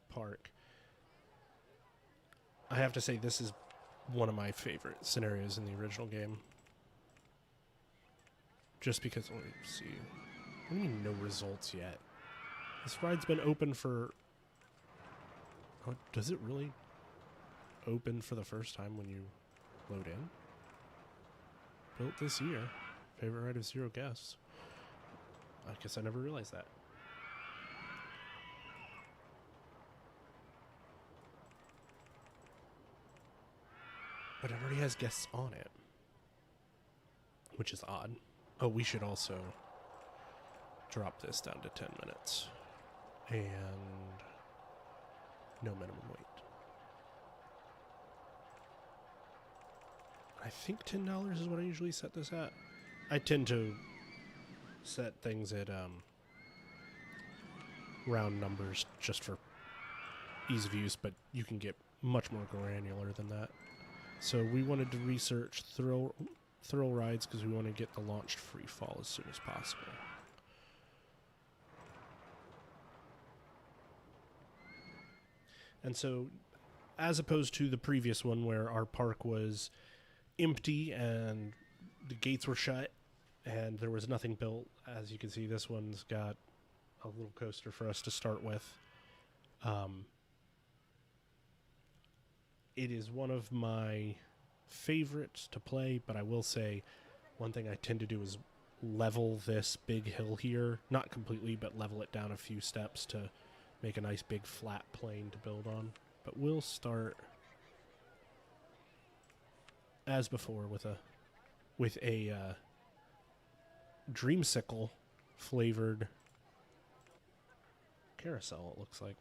park. I have to say this is one of my favorite scenarios in the original game. Just because, let me see. What do you mean no results yet? This ride's been open for... Oh, does it really open for the first time when you load in? Built this year. Favorite ride of 0 guests. I guess I never realized that. But it already has guests on it. Which is odd. Oh, we should also drop this down to 10 minutes. And no minimum wait. I think $10 is what I usually set this at. I tend to set things at round numbers just for ease of use, but you can get much more granular than that. So we wanted to research thrill rides because we want to get the launched free fall as soon as possible. And so, as opposed to the previous one where our park was empty and the gates were shut and there was nothing built, as you can see, this one's got a little coaster for us to start with. It is one of my favorites to play, but I will say one thing I tend to do is level this big hill here. Not completely, but level it down a few steps to make a nice big flat plane to build on. But we'll start as before with a dreamsicle flavored carousel, it looks like.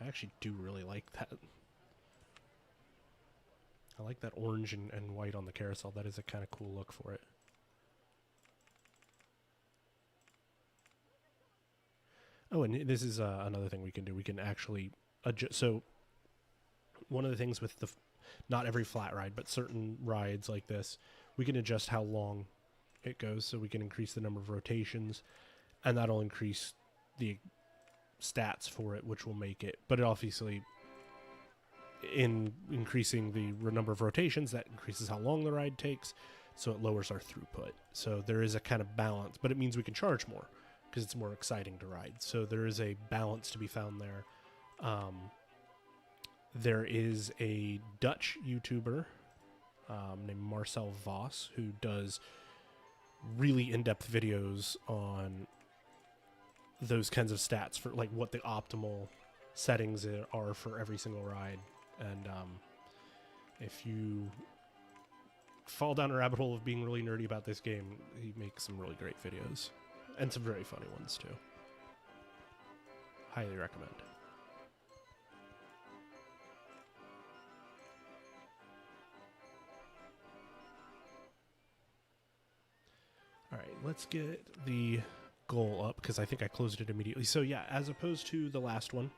I actually do really like that. I like that orange and white on the carousel. That is a kind of cool look for it. Oh, and this is another thing we can do. We can actually adjust. So one of the things with not every flat ride, but certain rides like this, we can adjust how long it goes. So we can increase the number of rotations, and that'll increase the stats for it, which will make it. But it obviously, in increasing the number of rotations, that increases how long the ride takes, so it lowers our throughput. So there is a kind of balance, but it means we can charge more because it's more exciting to ride. So there is a balance to be found there. There is a Dutch YouTuber named Marcel Vos who does really in-depth videos on those kinds of stats for like what the optimal settings are for every single ride. And if you fall down a rabbit hole of being really nerdy about this game, he makes some really great videos. And some very funny ones, too. Highly recommend. Alright, let's get the goal up, because I think I closed it immediately. So yeah, as opposed to the last one,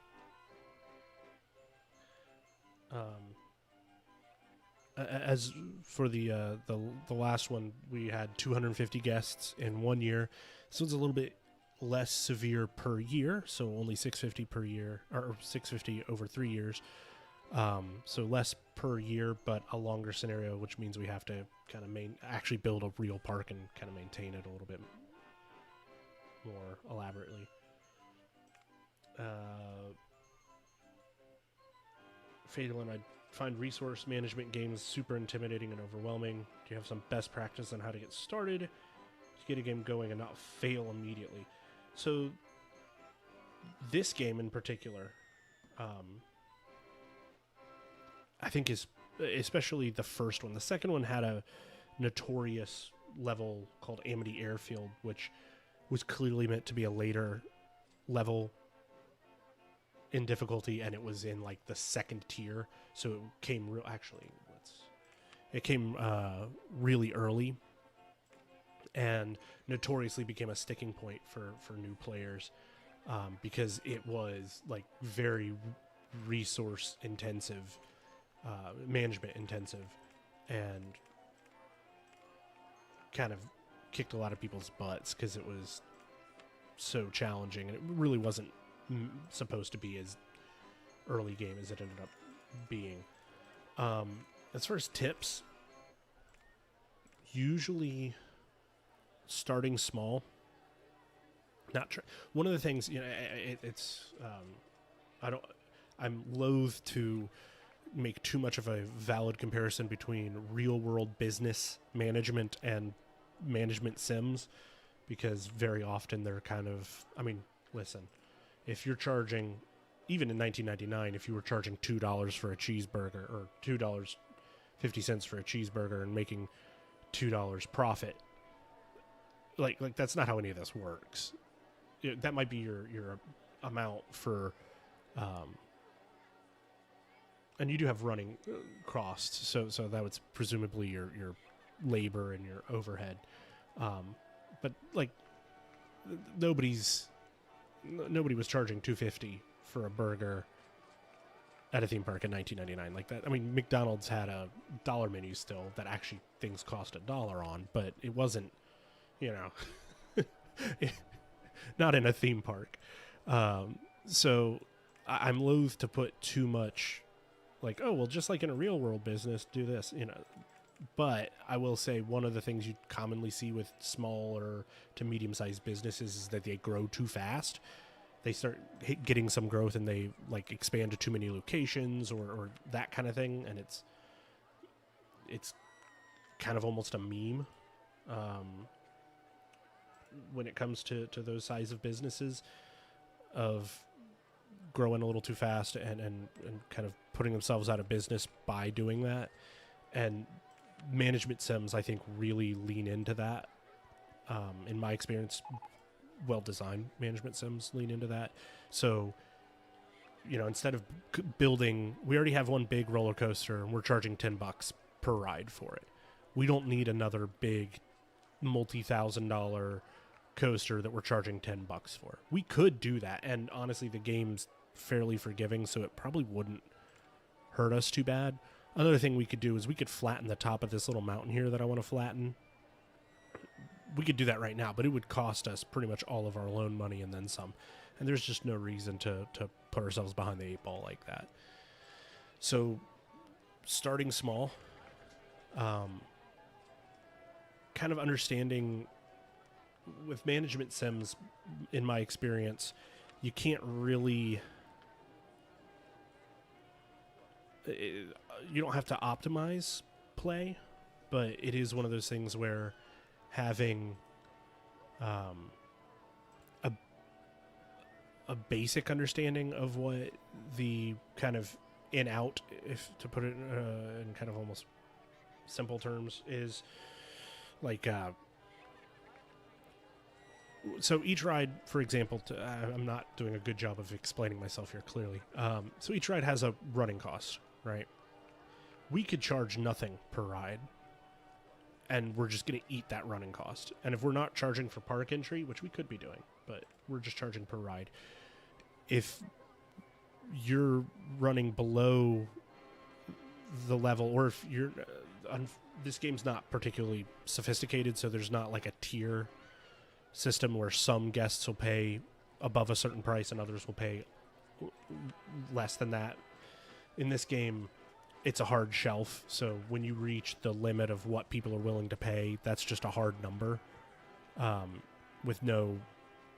as for the last one, we had 250 guests in 1 year. This one's a little bit less severe per year, so only 650 per year, or 650 over 3 years. So less per year, but a longer scenario, which means we have to kind of actually build a real park and kind of maintain it a little bit more elaborately. Fatal, and I find resource management games super intimidating and overwhelming. Do you have some best practice on how to get started to get a game going and not fail immediately? So this game in particular, I think is, especially the first one. The second one had a notorious level called Amity Airfield, which was clearly meant to be a later level in difficulty, and it was in like the second tier, so it came really early, and notoriously became a sticking point for new players, because it was like very resource intensive, management intensive, and kind of kicked a lot of people's butts because it was so challenging, and it really wasn't supposed to be as early game as it ended up being. As far as tips, usually starting small. One of the things, you know, I'm loath to make too much of a valid comparison between real world business management and management sims, because very often they're kind of, I mean, listen, if you're charging, even in 1999, if you were charging $2 for a cheeseburger, or $2.50 for a cheeseburger, and making $2 profit, like that's not how any of this works. That might be your amount for, and you do have running costs, so that was presumably your labor and your overhead, but like nobody was charging $2.50 for a burger at a theme park in 1999 like that. I mean, McDonald's had a dollar menu still that actually things cost $1 on, but it wasn't, not in a theme park. So I'm loath to put too much like, oh, well, just like in a real world business, do this, But I will say one of the things you commonly see with smaller to medium-sized businesses is that they grow too fast. They start getting some growth and they like expand to too many locations or that kind of thing, and it's kind of almost a meme when it comes to those size of businesses of growing a little too fast and kind of putting themselves out of business by doing that. And management sims, I think, really lean into that. In my experience, well-designed management sims lean into that. So, instead of building, we already have one big roller coaster and we're charging $10 per ride for it. We don't need another big multi-$1,000 coaster that we're charging $10 for. We could do that, and honestly, the game's fairly forgiving, so it probably wouldn't hurt us too bad. Another thing we could do is we could flatten the top of this little mountain here that I want to flatten. We could do that right now, but it would cost us pretty much all of our loan money and then some. And there's just no reason to put ourselves behind the 8 ball like that. So starting small, kind of understanding with management sims, in my experience, you can't really... you don't have to optimize play, but it is one of those things where having a basic understanding of what the kind of in out, if to put it in kind of almost simple terms, is like so each ride, for example, I'm not doing a good job of explaining myself here clearly. So each ride has a running cost, right? We could charge nothing per ride, and we're just going to eat that running cost. And if we're not charging for park entry, which we could be doing, but we're just charging per ride, if you're running below the level, or if you're... this game's not particularly sophisticated, so there's not like a tier system where some guests will pay above a certain price and others will pay less than that. In this game, it's a hard shelf, so when you reach the limit of what people are willing to pay, that's just a hard number, with no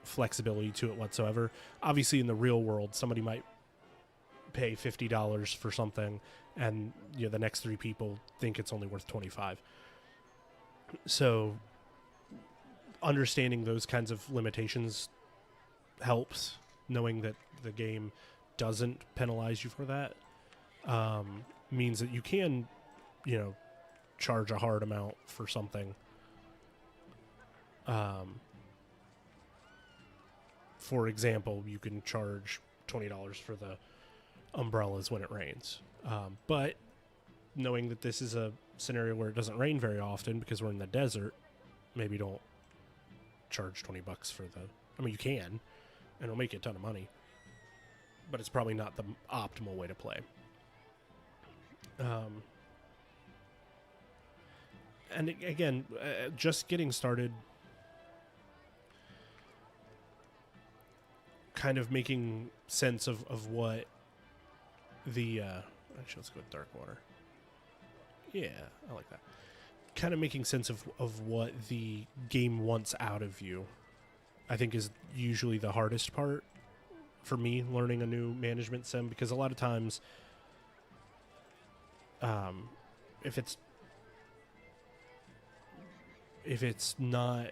flexibility to it whatsoever. Obviously, in the real world, somebody might pay $50 for something, and the next 3 people think it's only worth $25. So understanding those kinds of limitations helps, knowing that the game doesn't penalize you for that. Means that you can, charge a hard amount for something. For example, you can charge $20 for the umbrellas when it rains. But knowing that this is a scenario where it doesn't rain very often because we're in the desert, maybe don't charge $20 for the... I mean, you can, and it'll make you a ton of money. But it's probably not the optimal way to play. And again, just getting started, kind of making sense of what the actually, let's go with dark water. Yeah, I like that. Kind of making sense of what the game wants out of you, I think, is usually the hardest part for me, learning a new management sim, because a lot of times if it's not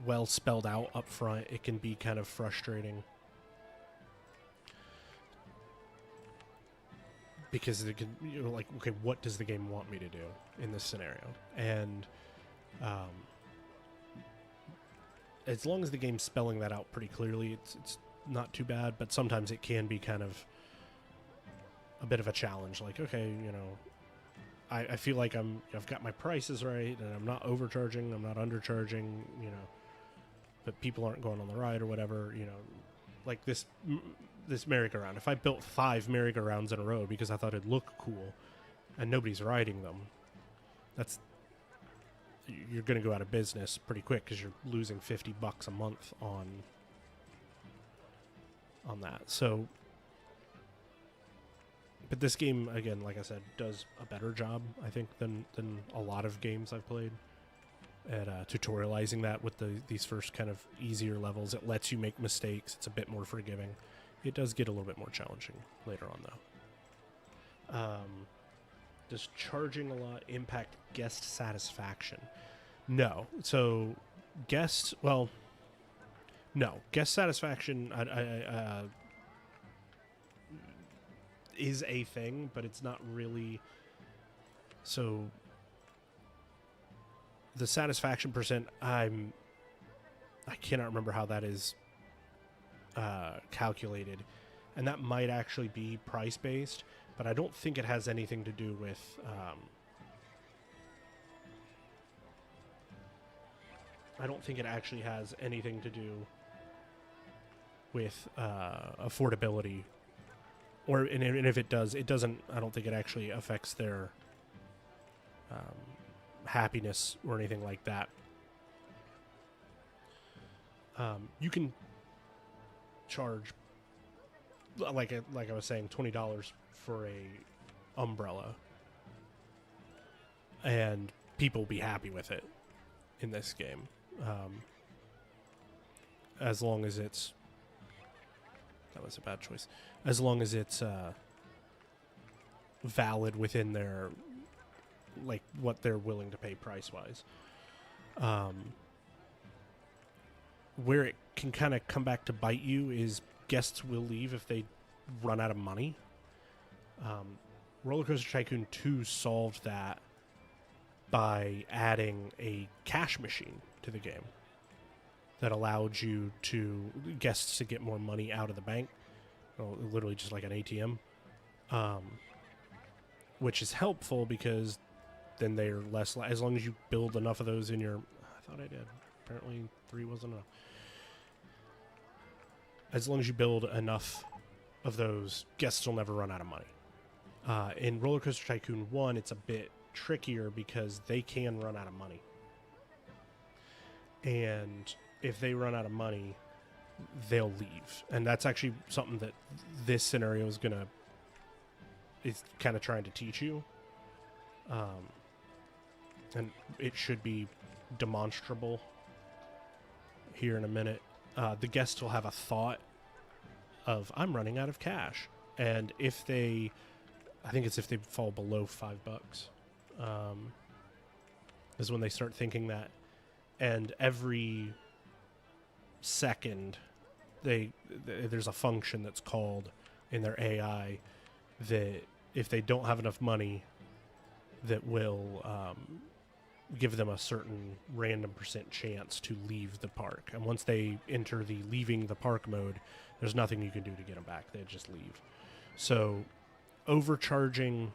well spelled out up front, it can be kind of frustrating, because it can, like, okay, what does the game want me to do in this scenario? And as long as the game's spelling that out pretty clearly, it's not too bad. But sometimes it can be kind of a bit of a challenge. Like, okay, I feel like I've got my prices right, and I'm not overcharging, I'm not undercharging, but people aren't going on the ride or whatever, like this this merry-go-round. If I built 5 merry-go-rounds in a row because I thought it'd look cool, and nobody's riding them, you're going to go out of business pretty quick because you're losing $50 a month on that. So, but this game, again, like I said, does a better job, I think, than a lot of games I've played at tutorializing that with these first kind of easier levels. It lets you make mistakes. It's a bit more forgiving. It does get a little bit more challenging later on, though. Does charging a lot impact guest satisfaction? No. So no. Guest satisfaction is a thing, but it's not really. So the satisfaction percent, I cannot remember how that is calculated, and that might actually be price based, but I don't think it has anything to do with I don't think it actually has anything to do with affordability, and if it does, it doesn't. I don't think it actually affects their happiness or anything like that. You can charge, like I was saying, $20 for a umbrella, and people will be happy with it in this game, as long as it's. That was a bad choice. As long as it's valid within their, like, what they're willing to pay price-wise. Where it can kind of come back to bite you is guests will leave if they run out of money. Roller Coaster Tycoon 2 solved that by adding a cash machine to the game that allowed guests to get more money out of the bank, literally just like an ATM, which is helpful because then they're less, as long as you build enough of those in your, I thought I did, apparently 3 wasn't enough. As long as you build enough of those, guests will never run out of money. In Roller Coaster Tycoon 1, it's a bit trickier because they can run out of money. And if they run out of money, they'll leave. And that's actually something that this scenario is kind of trying to teach you. And it should be demonstrable here in a minute. The guests will have a thought of, I'm running out of cash. And I think it's if they fall below $5, is when they start thinking that. And every second, there's a function that's called in their AI that if they don't have enough money, that will give them a certain random % chance to leave the park. And once they enter the leaving the park mode, there's nothing you can do to get them back. They just leave. So overcharging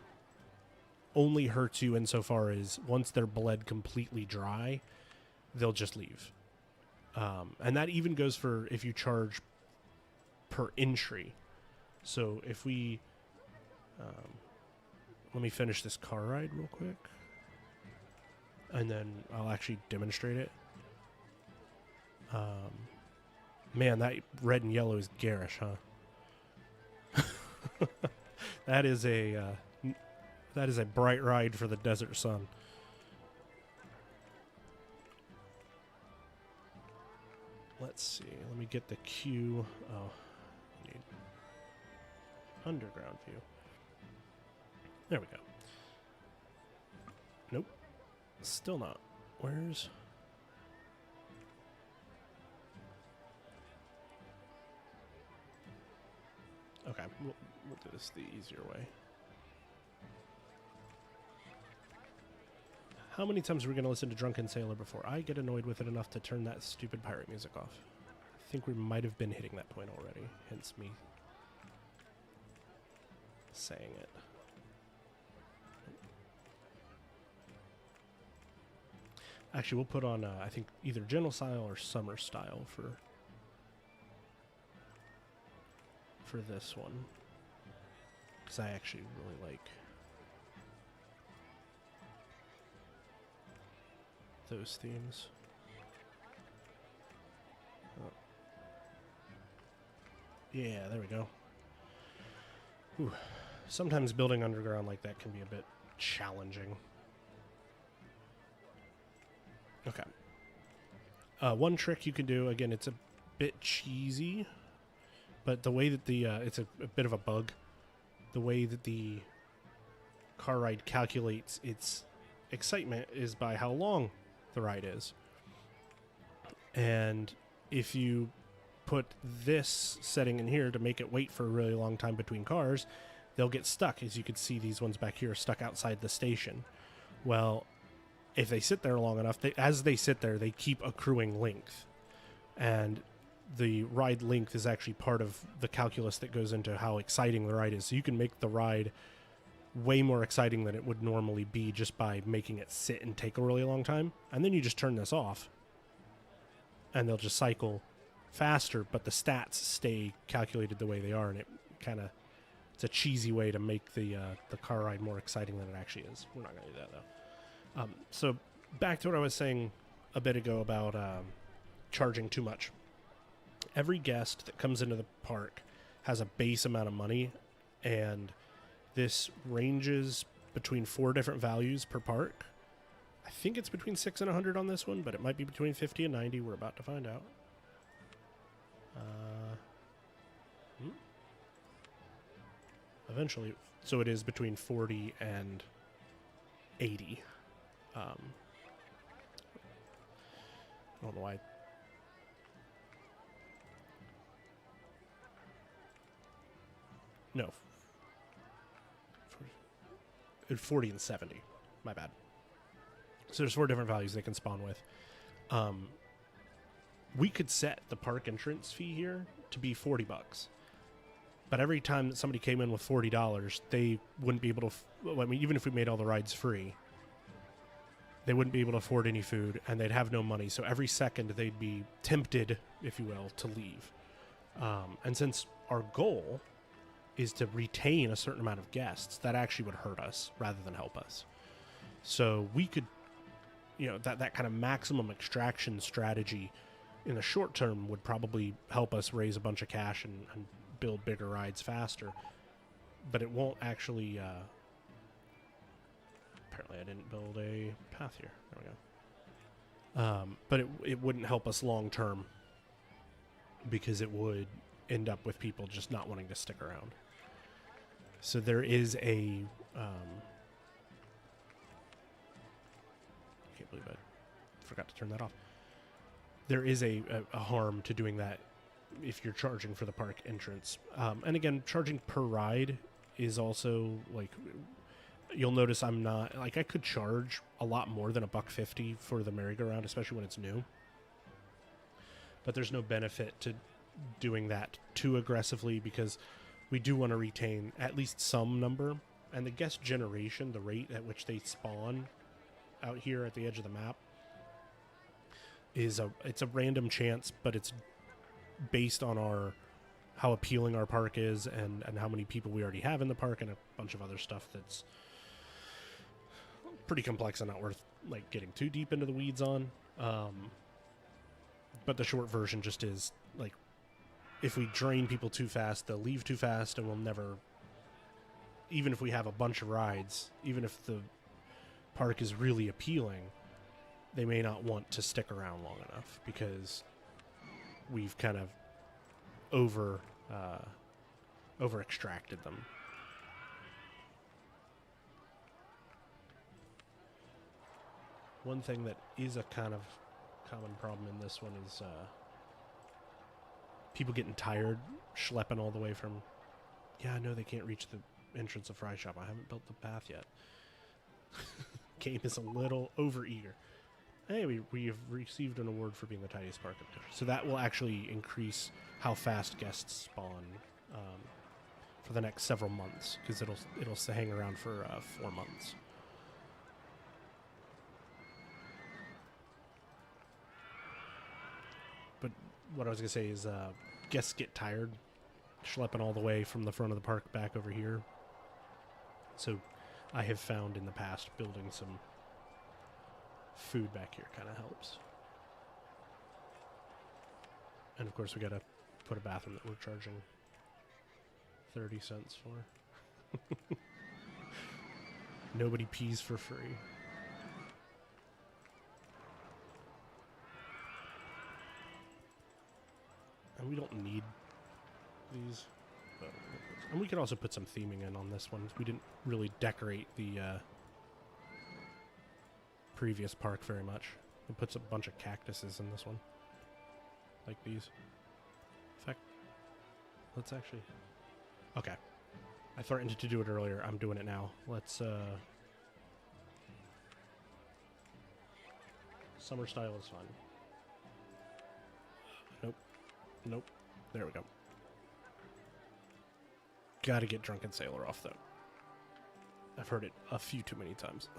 only hurts you insofar as once they're bled completely dry, they'll just leave. And that even goes for if you charge per entry. So if we... let me finish this car ride real quick, and then I'll actually demonstrate it. Man, that red and yellow is garish, huh? That is a bright ride for the desert sun. Let's see. Let me get the queue. Oh, I need underground view. There we go. Nope. Still not. Where's... Okay, we'll do this the easier way. How many times are we going to listen to Drunken Sailor before I get annoyed with it enough to turn that stupid pirate music off? I think we might have been hitting that point already, hence me saying it. Actually, we'll put on, I think, either general style or summer style for this one, because I actually really like those themes. Oh. Yeah, there we go. Whew. Sometimes building underground like that can be a bit challenging. Okay. One trick you can do, again, it's a bit cheesy, but the way that the, it's a bit of a bug. The way that the car ride calculates its excitement is by how long the ride is. And if you put this setting in here to make it wait for a really long time between cars, they'll get stuck. As you can see, these ones back here are stuck outside the station. Well, if they sit there long enough, as they sit there, they keep accruing length. And the ride length is actually part of the calculus that goes into how exciting the ride is. So you can make the ride way more exciting than it would normally be just by making it sit and take a really long time. And then you just turn this off, and they'll just cycle faster, but the stats stay calculated the way they are, and it kind of, it's a cheesy way to make the car ride more exciting than it actually is. We're not going to do that, though. So back to what I was saying a bit ago about charging too much. Every guest that comes into the park has a base amount of money, and this ranges between 4 different values per park. I think it's between 6 and 100 on this one, but it might be between 50 and 90. We're about to find out. Eventually, so it is between 40 and 80. I don't know why. No. 40 and 70. My bad. So there's 4 different values they can spawn with. We could set the park entrance fee here to be $40. But every time that somebody came in with $40, they wouldn't be able to... I mean, even if we made all the rides free, they wouldn't be able to afford any food, and they'd have no money. So every second, they'd be tempted, if you will, to leave. And since our goal is to retain a certain amount of guests, that actually would hurt us rather than help us. So we could, that kind of maximum extraction strategy in the short term would probably help us raise a bunch of cash and build bigger rides faster. But it won't actually... apparently I didn't build a path here. There we go. But it wouldn't help us long term, because it would end up with people just not wanting to stick around. So there is a... I can't believe I forgot to turn that off. There is a harm to doing that if you're charging for the park entrance. And again, charging per ride is also, like... You'll notice I'm not... Like, I could charge a lot more than $1.50 for the merry-go-round, especially when it's new. But there's no benefit to doing that too aggressively, because we do want to retain at least some number. And the guest generation, the rate at which they spawn out here at the edge of the map, it's a random chance, but it's based on how appealing our park is and how many people we already have in the park, and a bunch of other stuff that's pretty complex and not worth like getting too deep into the weeds on. But the short version just is, like, if we drain people too fast, they'll leave too fast, and we'll never... Even if we have a bunch of rides, even if the park is really appealing, they may not want to stick around long enough, because we've kind of over extracted them. One thing that is a kind of common problem in this one is people getting tired schlepping all the way from... Yeah, I know they can't reach the entrance of Fry Shop. I haven't built the path yet. Game is a little over-eager. Hey, we have received an award for being the tidiest park in the country. So that will actually increase how fast guests spawn for the next several months, because it'll hang around for 4 months. But what I was going to say is guests get tired schlepping all the way from the front of the park back over here. So I have found in the past building some food back here kind of helps. And of course we got to put a bathroom that we're charging 30 cents for. Nobody pees for free. And we don't need these. And we could also put some theming in on this one. We didn't really decorate the previous park very much. We put a bunch of cactuses in this one. Like these. In fact, let's actually... Okay. I threatened to do it earlier. I'm doing it now. Let's... Summer style is fun. Nope. Nope. There we go. Gotta get Drunken Sailor off, though. I've heard it a few too many times.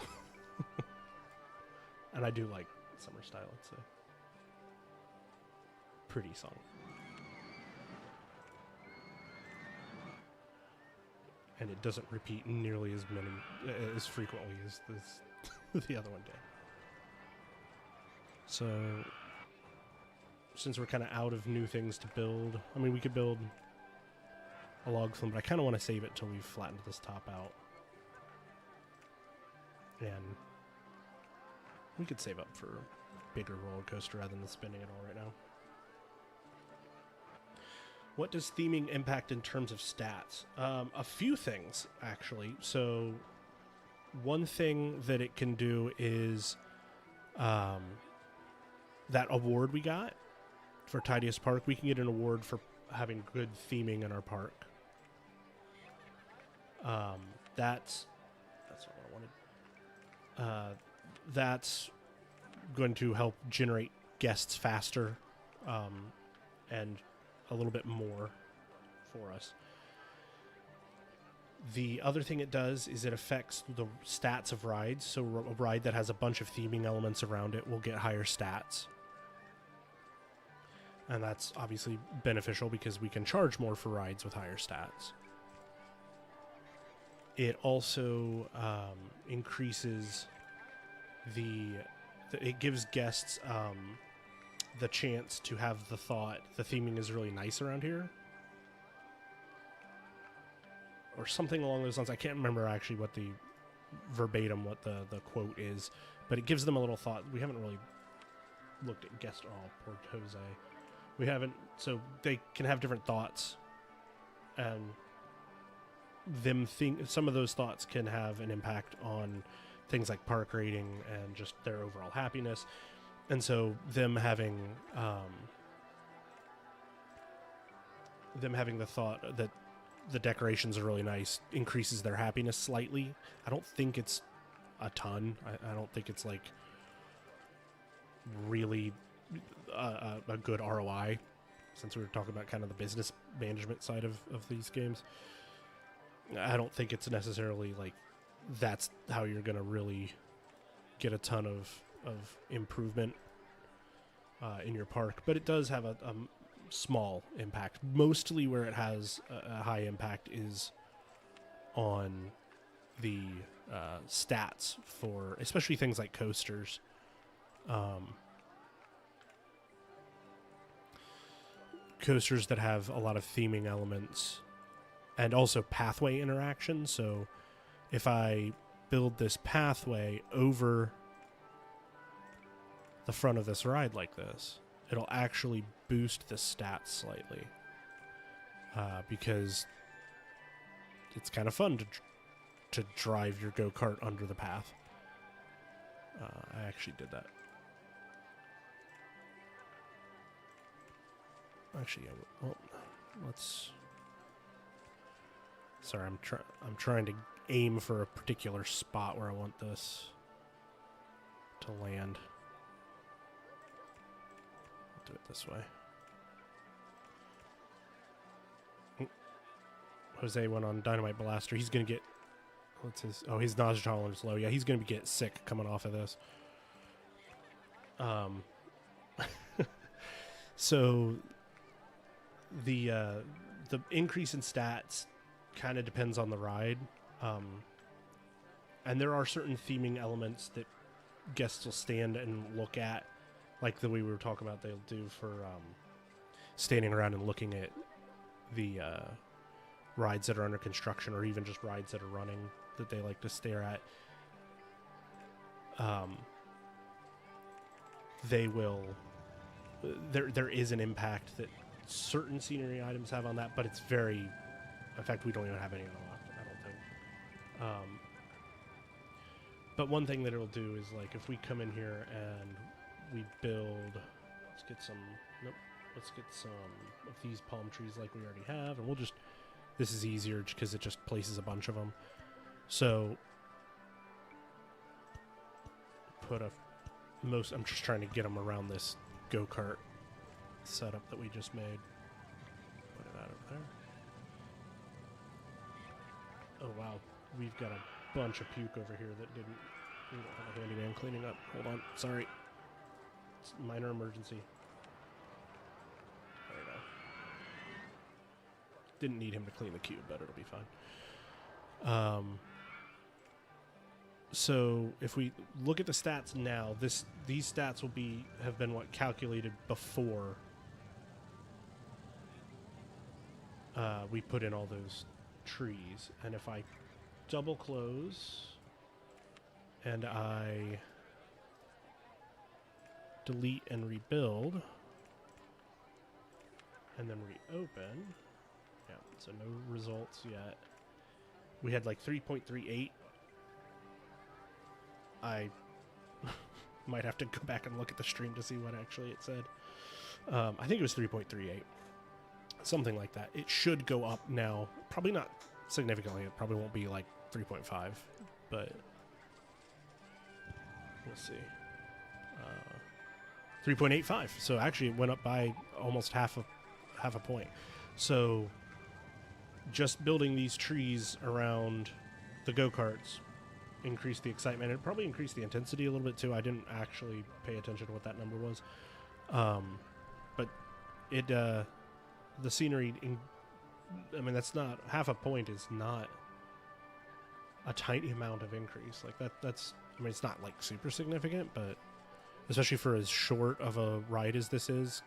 And I do like summer style. It's a pretty song. And it doesn't repeat nearly as frequently as this the other one did. So, since we're kind of out of new things to build, I mean, we could build a log flume, but I kind of want to save it till we've flattened this top out. And we could save up for a bigger roller coaster rather than spinning it all right now. What does theming impact in terms of stats? A few things, actually. So, one thing that it can do is that award we got for Tidiest Park. We can get an award for having good theming in our park. That's not what I wanted. That's going to help generate guests faster and a little bit more for us. The other thing it does is it affects the stats of rides. So a ride that has a bunch of theming elements around it will get higher stats. And that's obviously beneficial because we can charge more for rides with higher stats. It also increases it gives guests the chance to have the thought, the theming is really nice around here. Or something along those lines. I can't remember actually what the verbatim, what the quote is, but it gives them a little thought. We haven't really looked at guest, oh, poor Jose. We haven't, so they can have different thoughts, and some of those thoughts can have an impact on things like park rating and just their overall happiness. And so them having the thought that the decorations are really nice increases their happiness slightly. I don't think it's a ton. I don't think it's like really a good ROI, since we were talking about kind of the business management side of these games. I don't think it's necessarily like that's how you're going to really get a ton of improvement in your park, but it does have a small impact. Mostly where it has a high impact is on the stats for especially things like coasters. Coasters that have a lot of theming elements and also pathway interaction. So if I build this pathway over the front of this ride like this, it'll actually boost the stats slightly because it's kind of fun to drive your go-kart under the path. I actually did that. Actually, well, let's. Sorry, I'm trying to aim for a particular spot where I want this to land. I'll do it this way. Jose went on Dynamite Blaster. He's gonna get. What's his? Oh, his nausea tolerance is low. Yeah, he's gonna get sick coming off of this. So the the increase in stats kind of depends on the ride. And there are certain theming elements that guests will stand and look at, like the way we were talking about they'll do for standing around and looking at the rides that are under construction, or even just rides that are running that they like to stare at. They will... There is an impact that certain scenery items have on that, but it's very... In fact, we don't even have any of them left, I don't think. But one thing that it'll do is, like, if we come in here and we build... Let's get some of these palm trees like we already have, and we'll just... This is easier because it just places a bunch of them. So... I'm just trying to get them around this go-kart setup that we just made. Put it out over there. Oh wow, we've got a bunch of puke over here that we don't have a handyman cleaning up. Hold on, sorry. It's a minor emergency. There we go. Didn't need him to clean the cube, but it'll be fine. So if we look at the stats now, these stats will have been calculated before we put in all those trees. And if I double close and I delete and rebuild and then reopen, yeah, so no results yet. We had like 3.38. I might have to go back and look at the stream to see what actually it said. I think it was 3.38. Something like that. It should go up now. Probably not significantly. It probably won't be like 3.5. But we'll see. 3.85. So actually it went up by almost half a point. So just building these trees around the go-karts increase the excitement. It probably increased the intensity a little bit too. I didn't actually pay attention to what that number was. But it the scenery I mean, that's not half a point is not a tiny amount of increase. Like that's I mean, it's not like super significant, but especially for as short of a ride as this is,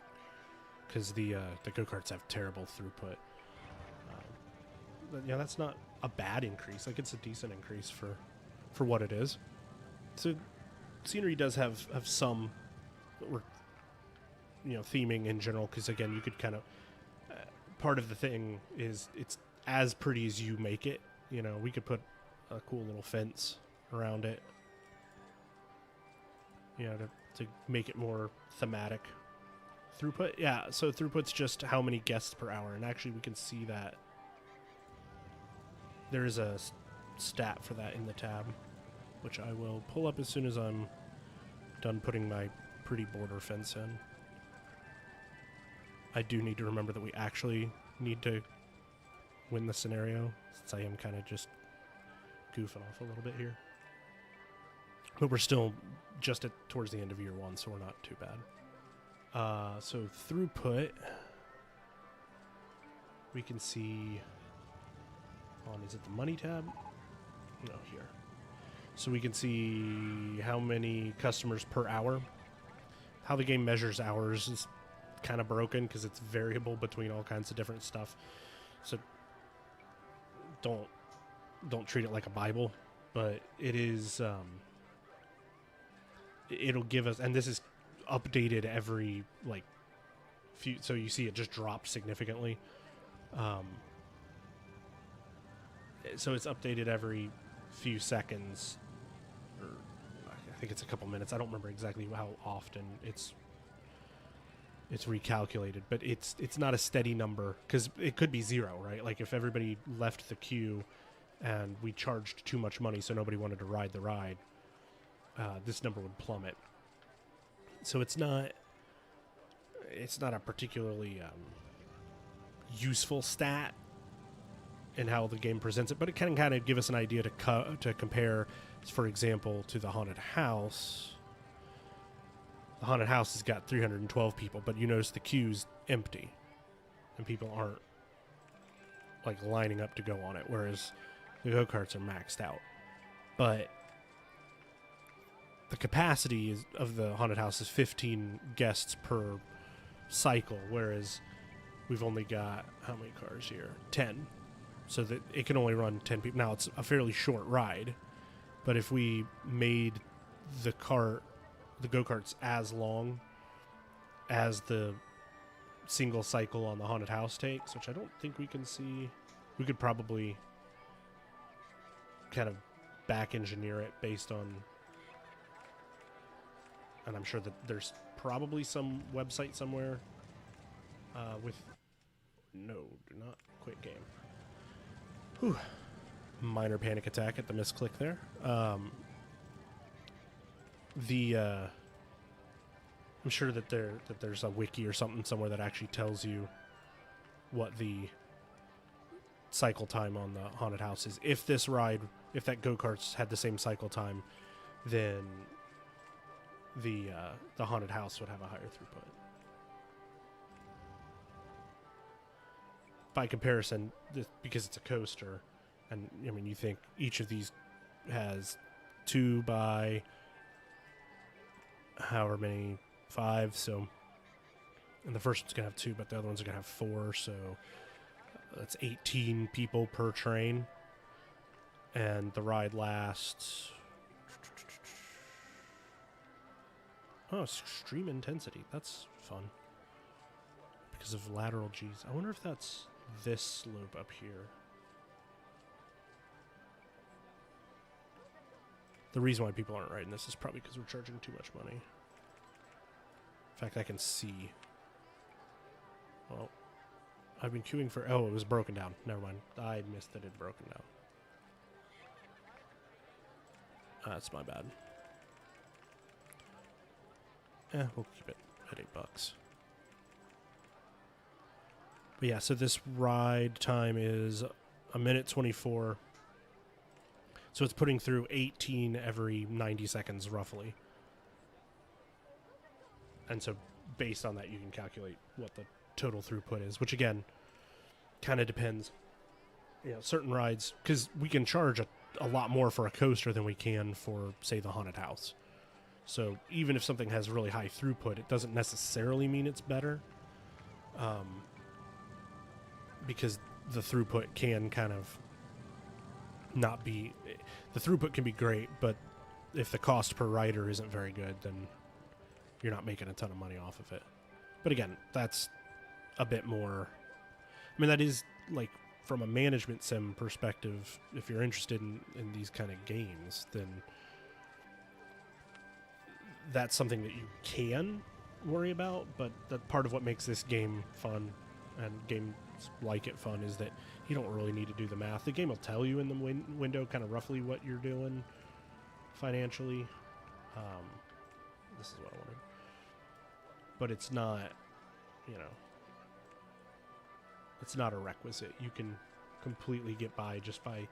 because the go-karts have terrible throughput. But yeah, that's not a bad increase. Like, it's a decent increase for what it is. So scenery does have some, or theming in general, because again, you could kind of part of the thing is it's as pretty as you make it. We could put a cool little fence around it, to make it more thematic. Throughput, yeah, so throughput's just how many guests per hour, and actually we can see that there is a stat for that in the tab, which I will pull up as soon as I'm done putting my pretty border fence in. I do need to remember that we actually need to win the scenario, since I am kind of just goofing off a little bit here. But we're still just towards the end of year one, so we're not too bad. So throughput, we can see on, is it the money tab? No, here. So we can see how many customers per hour. How the game measures hours is kind of broken because it's variable between all kinds of different stuff. So don't treat it like a Bible, but it is it'll give us, and this is updated every few, so you see it just dropped significantly. So it's updated every few seconds, or I think it's a couple minutes. I don't remember exactly how often it's recalculated, but it's not a steady number, because it could be zero, right? Like if everybody left the queue and we charged too much money so nobody wanted to ride the ride, this number would plummet. So it's not a particularly useful stat in how the game presents it, but it can kind of give us an idea to compare, for example, to the haunted house. The haunted house has got 312 people, but you notice the queue's empty, and people aren't like lining up to go on it, whereas the go-karts are maxed out. But the capacity of the haunted house is 15 guests per cycle, whereas we've only got, how many cars here? 10. So that it can only run 10 people. Now, it's a fairly short ride, but if we made the go-karts as long as the single cycle on the haunted house takes, which I don't think we can see, we could probably kind of back engineer it based on, and I'm sure that there's probably some website somewhere with, no, do not quit game. Whew. Minor panic attack at the misclick there. I'm sure that there's a wiki or something somewhere that actually tells you what the cycle time on the haunted house is. If this ride, if that go-karts had the same cycle time, then the haunted house would have a higher throughput. By comparison, because it's a coaster, and I mean, you think each of these has 2 by however many, 5, so, and the first one's gonna have 2, but the other one's gonna have 4, so that's 18 people per train, and the ride lasts, oh, extreme intensity, that's fun, because of lateral G's. I wonder if that's this slope up here. The reason why people aren't riding this is probably because we're charging too much money. In fact, I can see. Well, I've been queuing for... Oh, it was broken down. Never mind. I missed that it had broken down. That's my bad. We'll keep it at $8. But yeah, so this ride time is 1:24. So it's putting through 18 every 90 seconds, roughly. And so based on that, you can calculate what the total throughput is, which again, kind of depends. You know, certain rides, because we can charge a lot more for a coaster than we can for, say, the haunted house. So even if something has really high throughput, it doesn't necessarily mean it's better. Because the throughput can kind of not be... The throughput can be great, but if the cost per rider isn't very good, then you're not making a ton of money off of it. But again, that's a bit more... I mean, that is, like, from a management sim perspective, if you're interested in these kind of games, then that's something that you can worry about, but that part of what makes this game fun, and games like it fun, is that you don't really need to do the math. The game will tell you in the window kind of roughly what you're doing financially. This is what I wanted. But it's not, you know, it's not a requisite. You can completely get by just by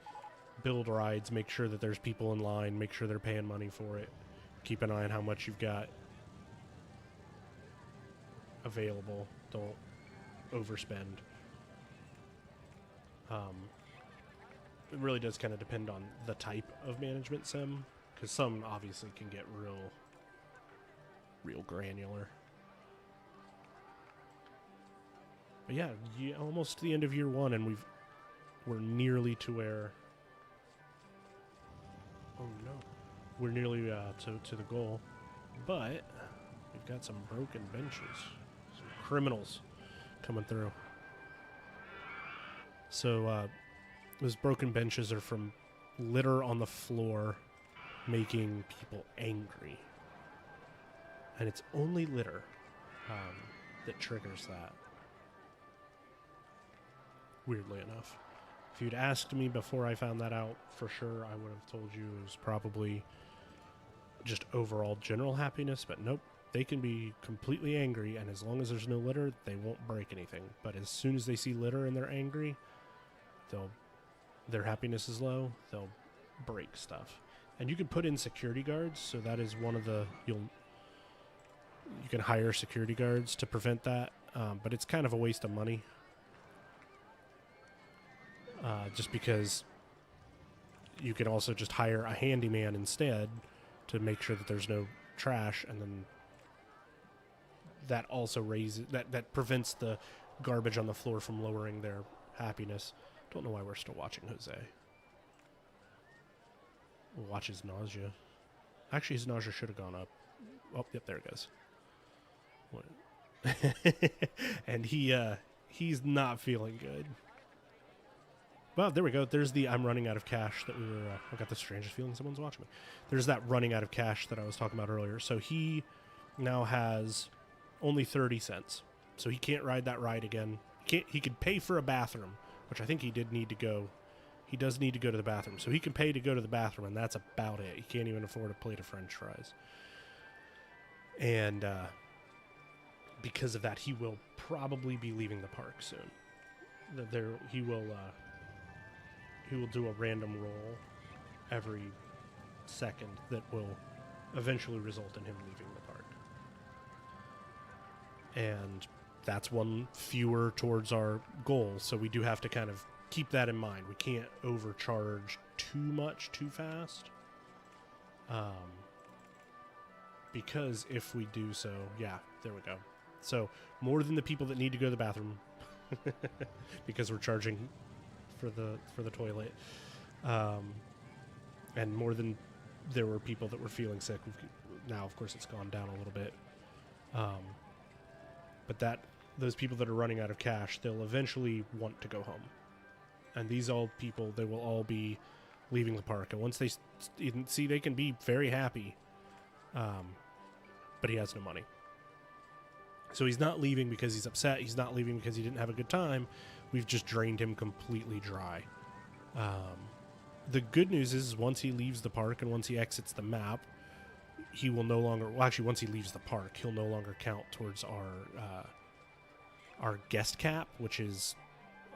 build rides, make sure that there's people in line, make sure they're paying money for it, keep an eye on how much you've got available. Don't overspend. It really does kind of depend on the type of management sim, because some obviously can get real granular. But yeah, almost to the end of year 1, and we're nearly to where... Oh no. We're nearly to the goal. But we've got some broken benches. Some criminals coming through. So those broken benches are from litter on the floor making people angry. And it's only litter that triggers that. Weirdly enough. If you'd asked me before I found that out, for sure I would have told you it was probably just overall general happiness, but nope. They can be completely angry, and as long as there's no litter, they won't break anything. But as soon as they see litter and they're angry, their happiness is low, they'll break stuff. And you can put in security guards, so that is one of the... You can hire security guards to prevent that, but it's kind of a waste of money. just because you can also just hire a handyman instead to make sure that there's no trash, and then that also raises that prevents the garbage on the floor from lowering their happiness. Don't know why we're still watching Jose. We'll watch his nausea. Actually, his nausea should have gone up. Oh, yep, there it goes. And he's not feeling good. Well, there we go. There's the I'm running out of cash that we were... I got the strangest feeling someone's watching me. There's that running out of cash that I was talking about earlier. So he now has only 30 cents. So he can't ride that ride again. He could pay for a bathroom, which I think he did need to go. He does need to go to the bathroom. So he can pay to go to the bathroom, and that's about it. He can't even afford a plate of French fries. And because of that, he will probably be leaving the park soon. He will do a random roll every second that will eventually result in him leaving the park. And that's one fewer towards our goal, so we do have to kind of keep that in mind. We can't overcharge too much too fast. Because if we do so, yeah, there we go. So more than the people that need to go to the bathroom because we're charging for the toilet, and more than there were people that were feeling sick. Now, of course, it's gone down a little bit, but those people that are running out of cash, they'll eventually want to go home, and these people, they will all be leaving the park, and once they see, they can be very happy, but he has no money. So he's not leaving because he's upset. He's not leaving because he didn't have a good time. We've just drained him completely dry. The good news is once he leaves the park and once he exits the map, he will no longer... Well, actually, once he leaves the park, he'll no longer count towards our guest cap, which is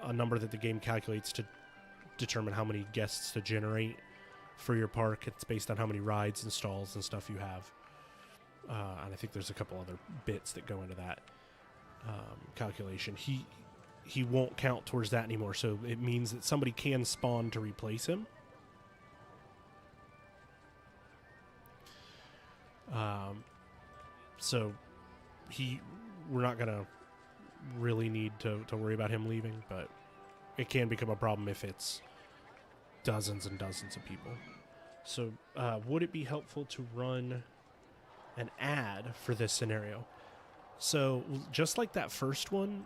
a number that the game calculates to determine how many guests to generate for your park. It's based on how many rides and stalls and stuff you have. And I think there's a couple other bits that go into that calculation. He won't count towards that anymore, so it means that somebody can spawn to replace him. So we're not gonna really need to worry about him leaving, but it can become a problem if it's dozens and dozens of people. So would it be helpful to run an ad for this scenario? So just like that first one,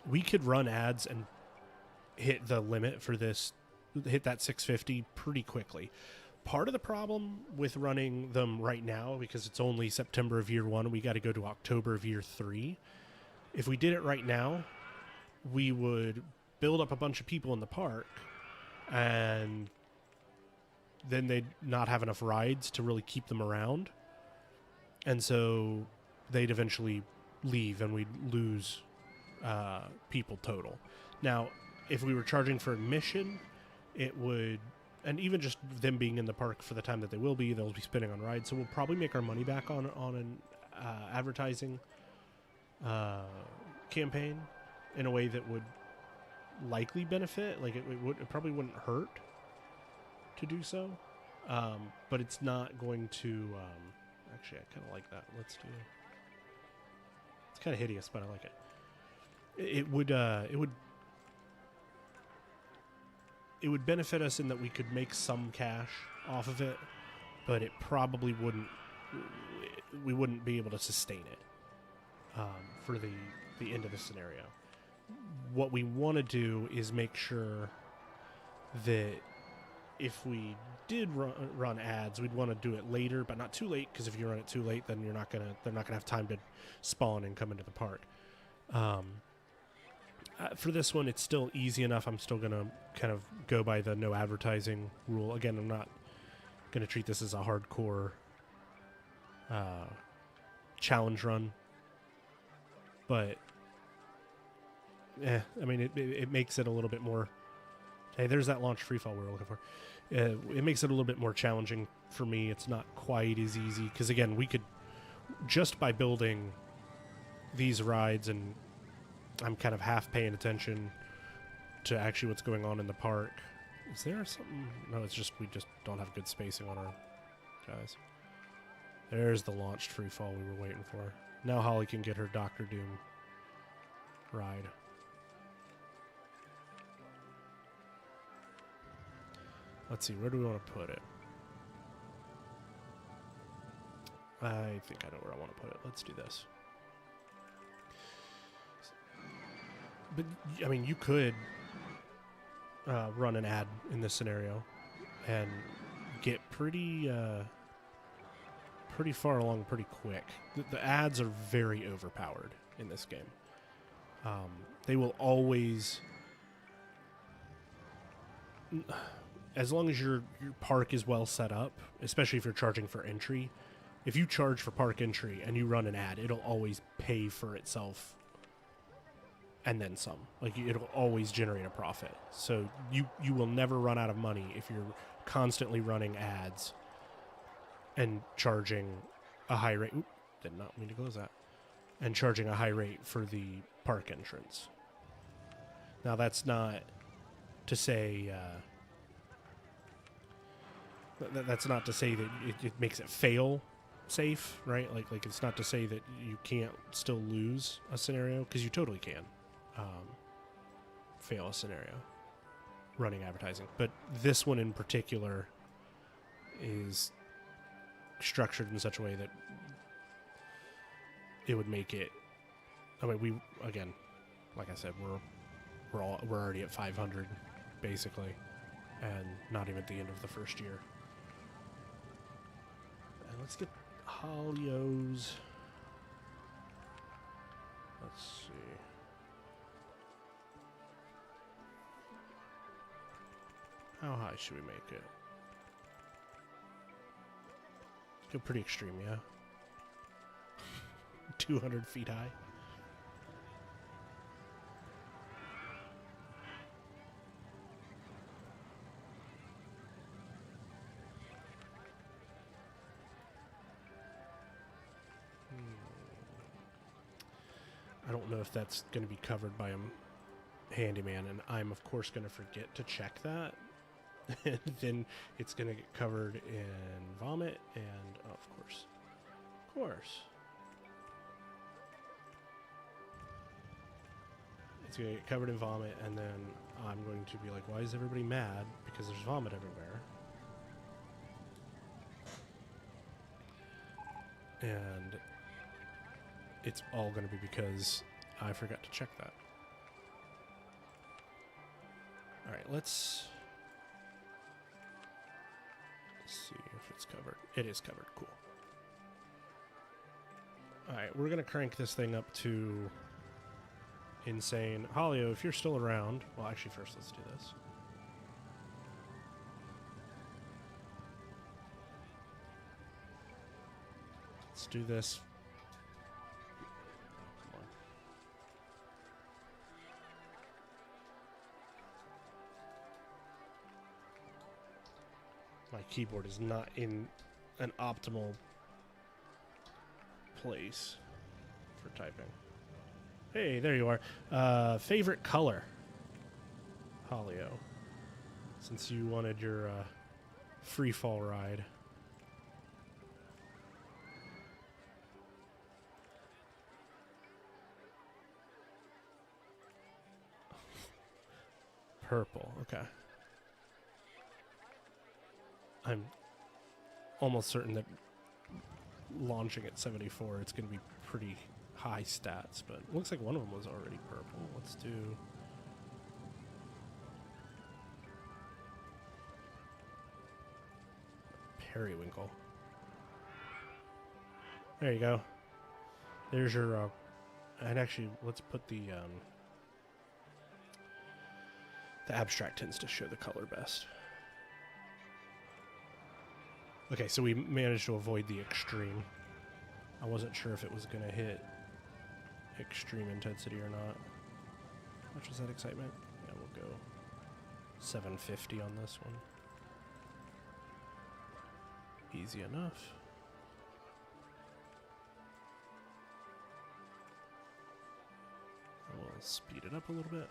we could run ads and hit the limit for this, hit that 650 pretty quickly. Part of the problem with running them right now, because it's only September of year 1, we got to go to October of year 3. If we did it right now, we would build up a bunch of people in the park, and then they'd not have enough rides to really keep them around. And so they'd eventually leave and we'd lose people total. Now, if we were charging for admission, it would, and even just them being in the park for the time that they will be, they'll be spending on rides. So we'll probably make our money back on an advertising campaign in a way that would likely benefit. Like it probably wouldn't hurt to do so, but it's not going to. Actually, I kind of like that. Let's do. It's kind of hideous, but I like it. It would benefit us in that we could make some cash off of it, but it probably wouldn't. We wouldn't be able to sustain it for the end of the scenario. What we want to do is make sure that if we did run ads, we'd want to do it later, but not too late, because if you run it too late, then they're not gonna have time to spawn and come into the park. For this one, it's still easy enough. I'm still gonna kind of go by the no advertising rule. Again, I'm not gonna treat this as a hardcore challenge run, but I mean, it makes it a little bit more. Hey, there's that launch free fall we were looking for. It makes it a little bit more challenging for me. It's not quite as easy because, again, we could, just by building these rides, and I'm kind of half paying attention to actually what's going on in the park. Is there something? No, it's just we just don't have good spacing on our guys. There's the launched free fall we were waiting for. Now Holly can get her Doctor Doom ride. Let's see, where do we want to put it? I think I know where I want to put it. Let's do this. But, I mean, you could run an ad in this scenario and get pretty far along pretty quick. The ads are very overpowered in this game. They will always... As long as your park is well set up, especially if you're charging for entry, if you charge for park entry and you run an ad, it'll always pay for itself and then some. Like, it'll always generate a profit. So you will never run out of money if you're constantly running ads and charging a high rate. Oop, did not mean to close that. And charging a high rate for the park entrance. Now, that's not to say... that's not to say that it makes it fail safe, right? Like it's not to say that you can't still lose a scenario, because you totally can fail a scenario running advertising. But this one in particular is structured in such a way that it would make it. I mean, again, like I said, we're already at 500 basically, and not even at the end of the first year. And let's get Holio's. Let's see. How high should we make it? Let's go pretty extreme, yeah? 200 feet high. I don't know if that's going to be covered by a handyman, and I'm of course going to forget to check that. And then it's going to get covered in vomit, and oh, of course. It's going to get covered in vomit, and then I'm going to be like, why is everybody mad? Because there's vomit everywhere. And it's all going to be because I forgot to check that. All right, let's see if it's covered. It is covered. Cool. All right, we're going to crank this thing up to insane. Holio, if you're still around... Well, actually, first let's do this. Let's do this. Come on. My keyboard is not in an optimal place for typing. Hey, there you are. Favorite color? Holio. Since you wanted your free fall ride. Purple, okay. I'm almost certain that launching at 74, it's going to be pretty high stats, but it looks like one of them was already purple. Let's do... Periwinkle. There you go. There's your... and actually, let's put the abstract tends to show the color best. Okay, so we managed to avoid the extreme. I wasn't sure if it was going to hit extreme intensity or not. How much was that excitement? Yeah, we'll go 750 on this one. Easy enough. We'll speed it up a little bit.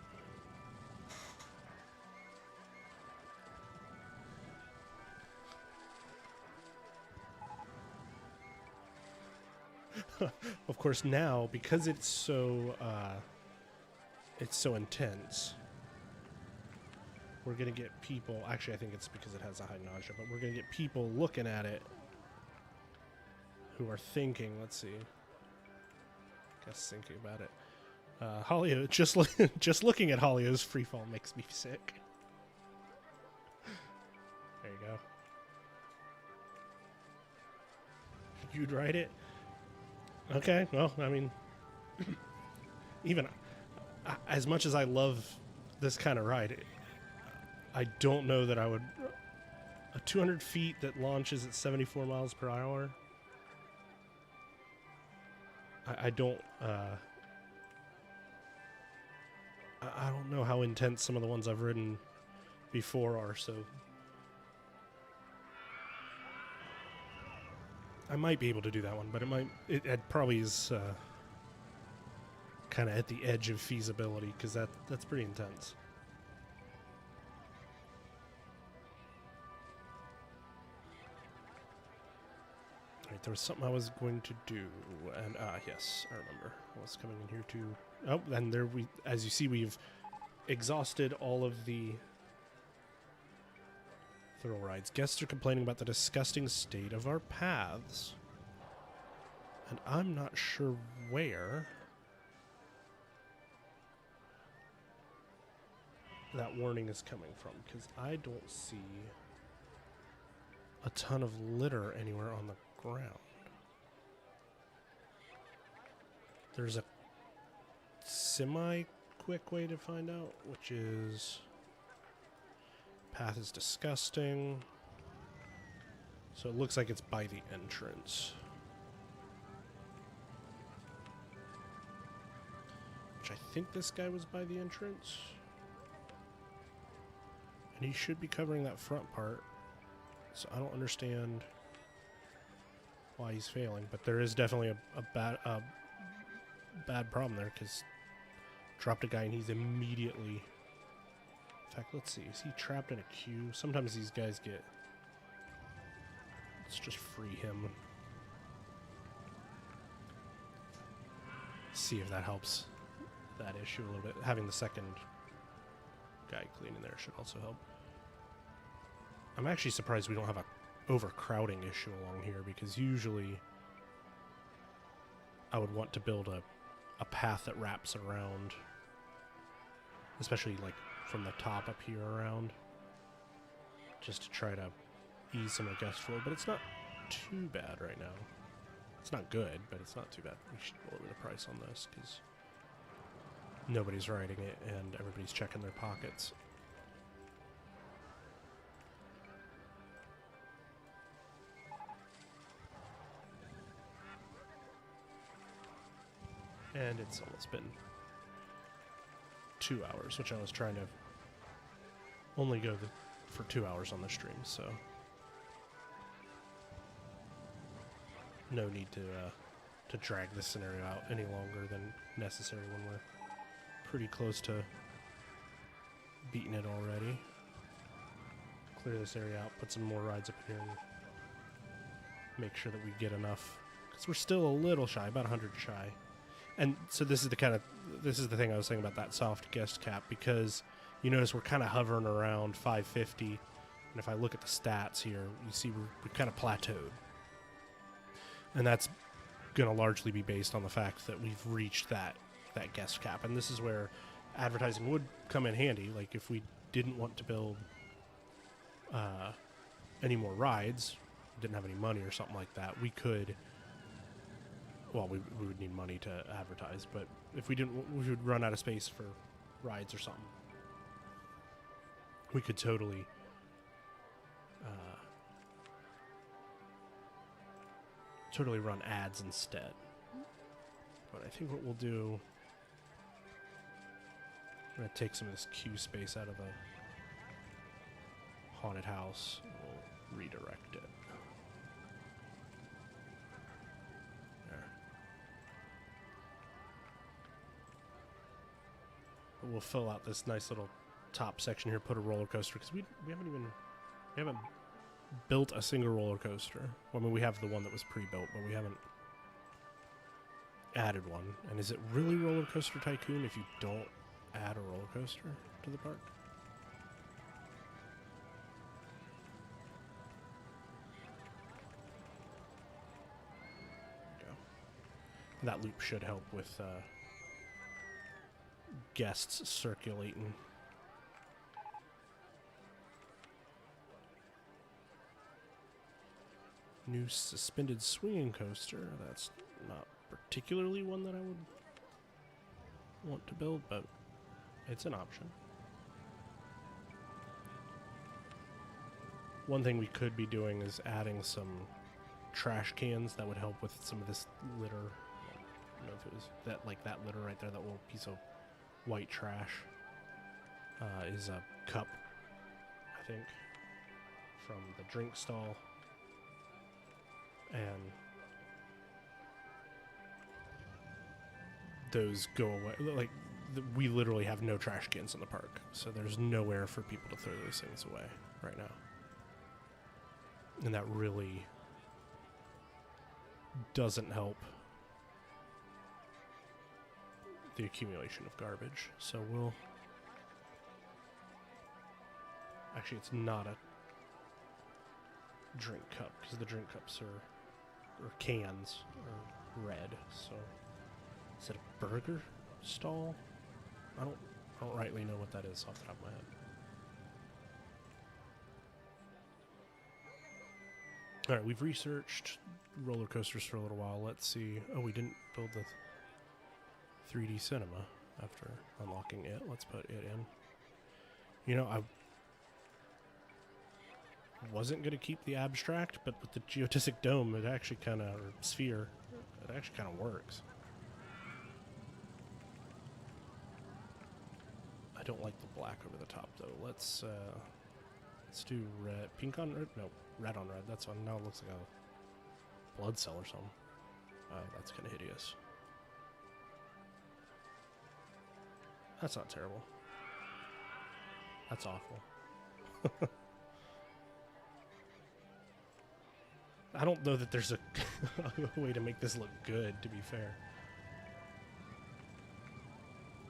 Of course, now because it's so intense, we're gonna get people. Actually, I think it's because it has a high nausea, but we're gonna get people looking at it who are thinking. Let's see. Guess thinking about it. Holio, just looking at Holio's freefall makes me sick. There you go. You'd ride it? Okay, well, I mean, even as much as I love this kind of ride, I don't know that I would... A 200 feet that launches at 74 miles per hour? I don't... I don't know how intense some of the ones I've ridden before are, so... I might be able to do that one, but it probably is kind of at the edge of feasibility, because that's pretty intense. Alright, there was something I was going to do, and yes, I remember. I was coming in here to... Oh, and there as you see, we've exhausted all of the thrill rides. Guests are complaining about the disgusting state of our paths. And I'm not sure where that warning is coming from, because I don't see a ton of litter anywhere on the ground. There's a semi-quick way to find out, which is... Path is disgusting. So it looks like it's by the entrance. Which I think this guy was by the entrance. And he should be covering that front part. So I don't understand why he's failing. But there is definitely a bad problem there, because dropped a guy and he's immediately... In fact, let's see. Is he trapped in a queue? Sometimes these guys get... Let's just free him. See if that helps that issue a little bit. Having the second guy cleaning there should also help. I'm actually surprised we don't have a overcrowding issue along here, because usually I would want to build a path that wraps around, especially like from the top up here around, just to try to ease some of the guest flow. But it's not too bad right now. It's not good, but it's not too bad. We should lower the price on this, because nobody's riding it and everybody's checking their pockets. And it's almost been 2 hours, which I was trying to only go for 2 hours on the stream, so no need to drag this scenario out any longer than necessary when we're pretty close to beating it already. Clear this area out, put some more rides up here, and make sure that we get enough, because we're still a little shy, about 100 shy. And so this is the thing I was saying about that soft guest cap, because you notice we're kind of hovering around 550, and if I look at the stats here, you see we kind of plateaued. And that's going to largely be based on the fact that we've reached that guest cap. And this is where advertising would come in handy. Like if we didn't want to build any more rides, didn't have any money or something like that, we could... Well, we would need money to advertise, but if we didn't, we would run out of space for rides or something. We could totally run ads instead. But I think what we'll do, I'm going to take some of this queue space out of the haunted house, and we'll redirect it. We'll fill out this nice little top section here, put a roller coaster, because we haven't built a single roller coaster. Well, I mean, we have the one that was pre-built, but we haven't added one. And is it really Roller Coaster Tycoon if you don't add a roller coaster to the park? There we go. That loop should help with guests circulating. New suspended swinging coaster. That's not particularly one that I would want to build, but it's an option. One thing we could be doing is adding some trash cans that would help with some of this litter. I don't know if it was that, like that litter right there, that little piece of white trash is a cup, I think, from the drink stall. And those go away. Like, we literally have no trash cans in the park, so there's nowhere for people to throw those things away right now. And that really doesn't help the accumulation of garbage. So we'll... Actually, it's not a drink cup, because the drink cups are... or cans are red. So is it a burger stall? I don't rightly know what that is off the top of my head. All right, we've researched roller coasters for a little while. Let's see. Oh, we didn't build the 3D cinema after unlocking it. Let's put it in. You know, I wasn't going to keep the abstract, but with the geodesic dome, it actually kind of, or sphere, it actually kind of works. I don't like the black over the top, though. Let's do red. Pink on red? No, red on red. That's on. Now it looks like a blood cell or something. That's kind of hideous. That's not terrible. That's awful. I don't know that there's a way to make this look good, to be fair.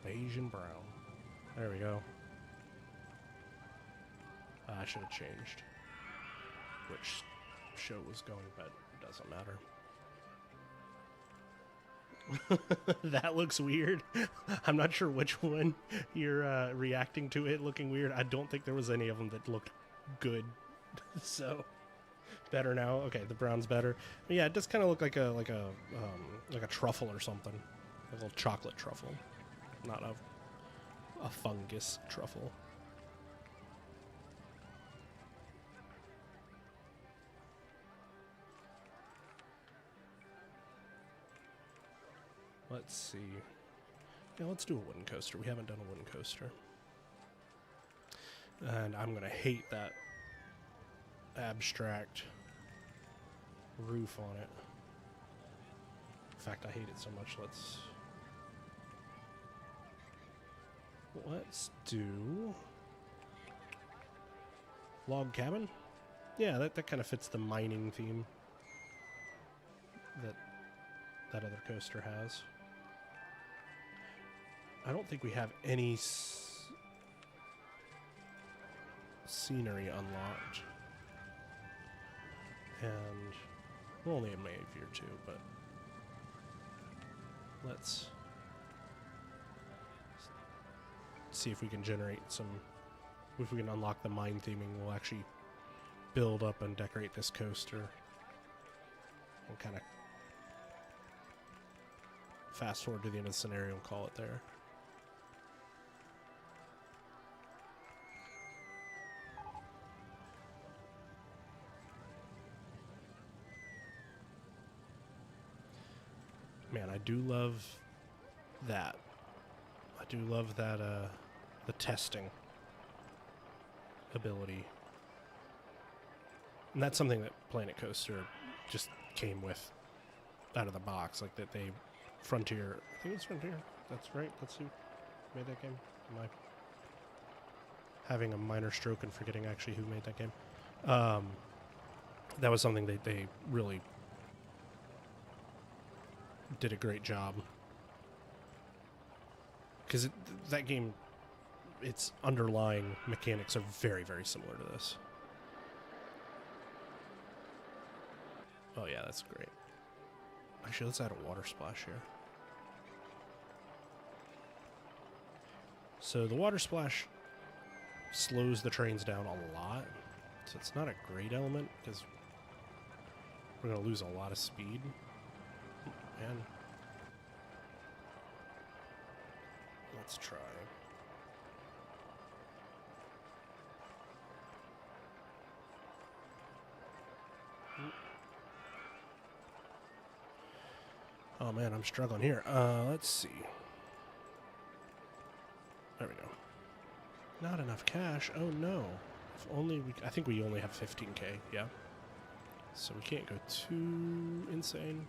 Beige and brown. There we go. I should have changed which show it was going, but it doesn't matter. That looks weird. I'm not sure which one you're reacting to it looking weird. I don't think there was any of them that looked good. So better now. Okay, the brown's better. But yeah, it does kind of look like a truffle or something, like a little chocolate truffle, not a fungus truffle. Let's see. Yeah, let's do a wooden coaster. We haven't done a wooden coaster. And I'm going to hate that abstract roof on it. In fact, I hate it so much. Let's do log cabin. Yeah, that kind of fits the mining theme that other coaster has. I don't think we have any scenery unlocked. And we're only in May of year 2, but let's see if we can generate some, if we can unlock the mine theming. We'll actually build up and decorate this coaster and kind of fast forward to the end of the scenario and call it there. Man, I do love that. I do love that, the testing ability. And that's something that Planet Coaster just came with out of the box. Like that they, Frontier, I think it's Frontier. That's right. That's who made that game. Am I having a minor stroke and forgetting actually who made that game? That was something they really did a great job. Because that game, its underlying mechanics are very, very similar to this. Oh yeah, that's great. Actually, let's add a water splash here. So the water splash slows the trains down a lot. So it's not a great element because we're going to lose a lot of speed. Man. Let's try. Oh man, I'm struggling here. Let's see. There we go. Not enough cash. Oh no. If only we... I think we only have 15k. Yeah. So we can't go too insane.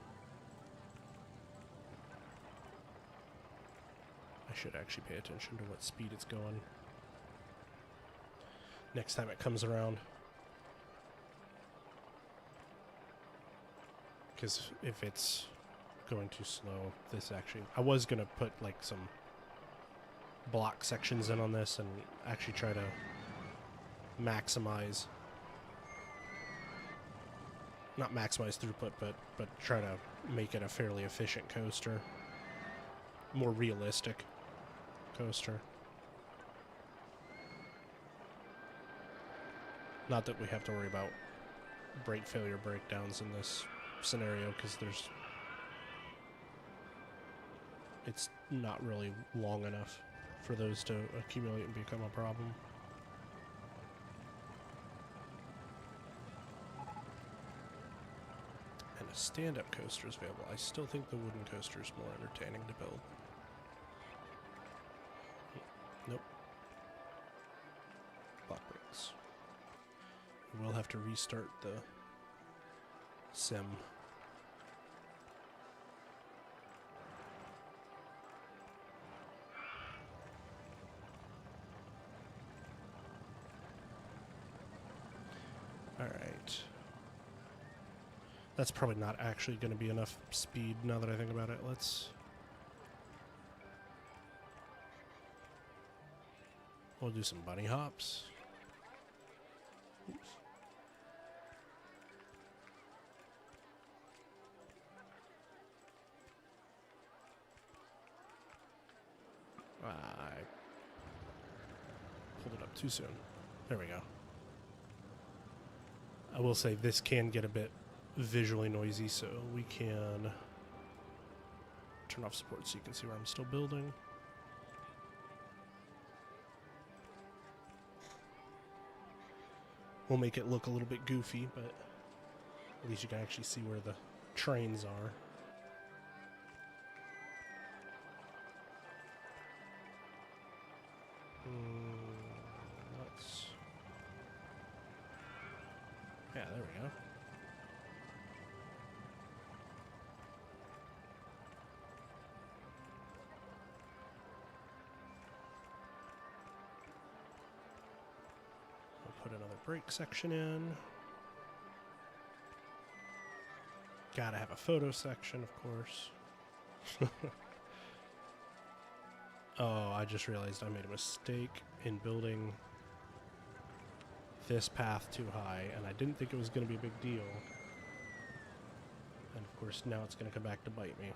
I should actually pay attention to what speed it's going. Next time it comes around. Because if it's going too slow, this actually... I was going to put like some block sections in on this and actually try to maximize... Not maximize throughput, but try to make it a fairly efficient coaster. More realistic coaster. Not that we have to worry about brake failure breakdowns in this scenario, because it's not really long enough for those to accumulate and become a problem. And a stand-up coaster is available. I still think the wooden coaster is more entertaining to build. Nope. Block brakes. We'll have to restart the sim. Alright. That's probably not actually going to be enough speed now that I think about it. We'll do some bunny hops. Oops. I pulled it up too soon. There we go. I will say this can get a bit visually noisy, so we can turn off support so you can see where I'm still building. We'll make it look a little bit goofy, but at least you can actually see where the trains are. Yeah, there we go. We'll put another brake section in. Gotta have a photo section, of course. Oh, I just realized I made a mistake in building this path too high, and I didn't think it was going to be a big deal. And of course, now it's going to come back to bite me.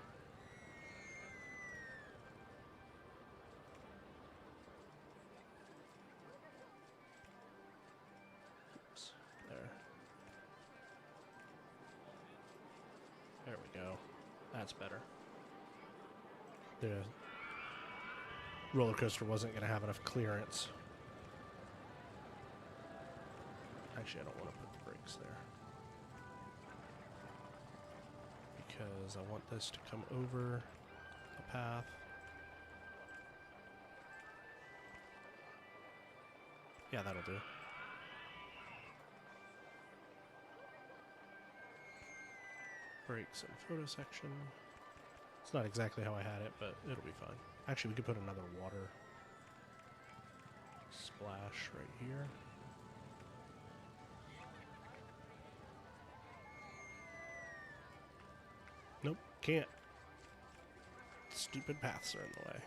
Oops, there. There we go. That's better. The roller coaster wasn't going to have enough clearance. Actually, I don't want to put the brakes there, because I want this to come over the path. Yeah, that'll do. Brakes and photo section. It's not exactly how I had it, but it'll be fine. Actually, we could put another water splash right here. Nope, can't. Stupid paths are in the way.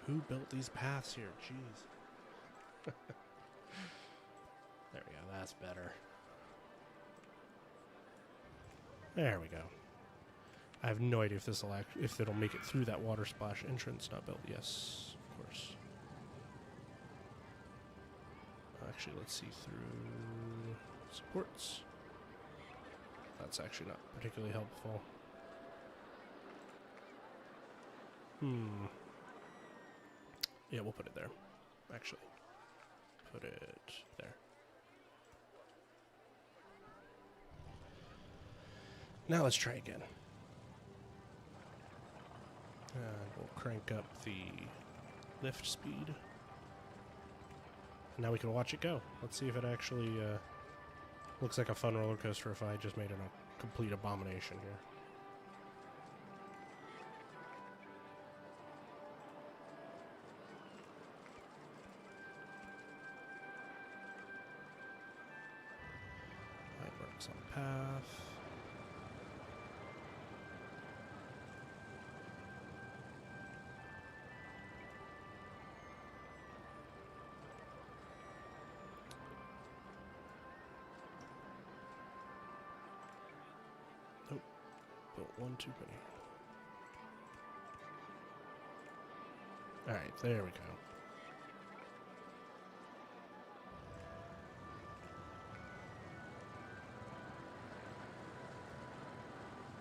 Who built these paths here? Jeez. There we go. That's better. There we go. I have no idea if this will if it'll make it through that water splash entrance not built. Yes, of course. Actually, let's see through supports. That's actually not particularly helpful. Yeah, we'll put it there. Actually, put it there. Now let's try again. And we'll crank up the lift speed. And now we can watch it go. Let's see if it actually looks like a fun roller coaster if I just made it a complete abomination here. Works on path. Nope. Built one too many. Alright, there we go.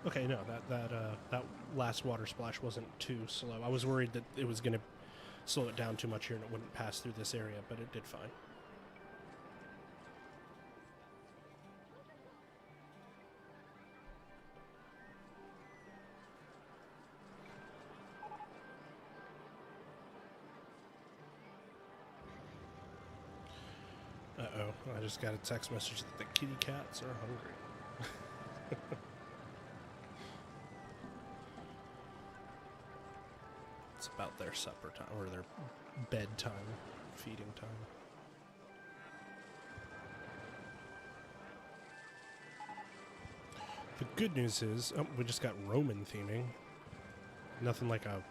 Okay, no, that last water splash wasn't too slow. I was worried that it was going to slow it down too much here and it wouldn't pass through this area, but it did fine. Uh-oh, I just got a text message that the kitty cats are hungry. It's about their supper time, or their bedtime, feeding time. The good news is, we just got Roman theming. Nothing like a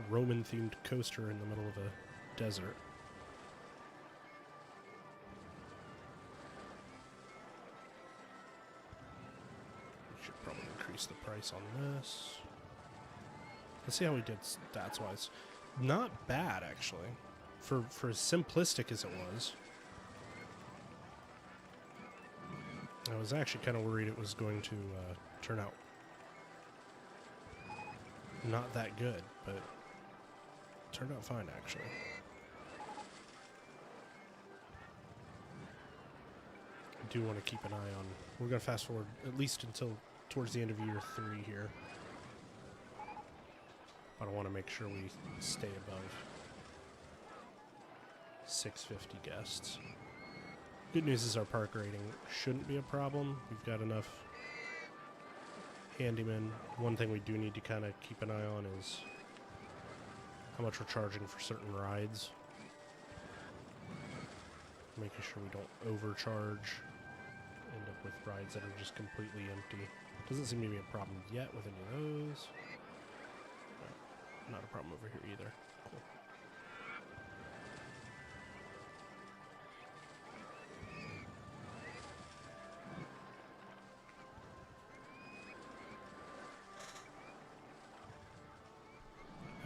Roman-themed coaster in the middle of a desert. We should probably increase the price on this. Let's see how we did stats-wise. Not bad, actually. For as simplistic as it was. I was actually kind of worried it was going to turn out not that good, but it turned out fine, actually. I do want to keep an eye on... We're going to fast forward at least until towards the end of year 3 here. But I want to make sure we stay above 650 guests. Good news is our park rating shouldn't be a problem. We've got enough handymen. One thing we do need to kind of keep an eye on is how much we're charging for certain rides. Making sure we don't overcharge. End up with rides that are just completely empty. Doesn't seem to be a problem yet with any of those. Not a problem over here either. Cool.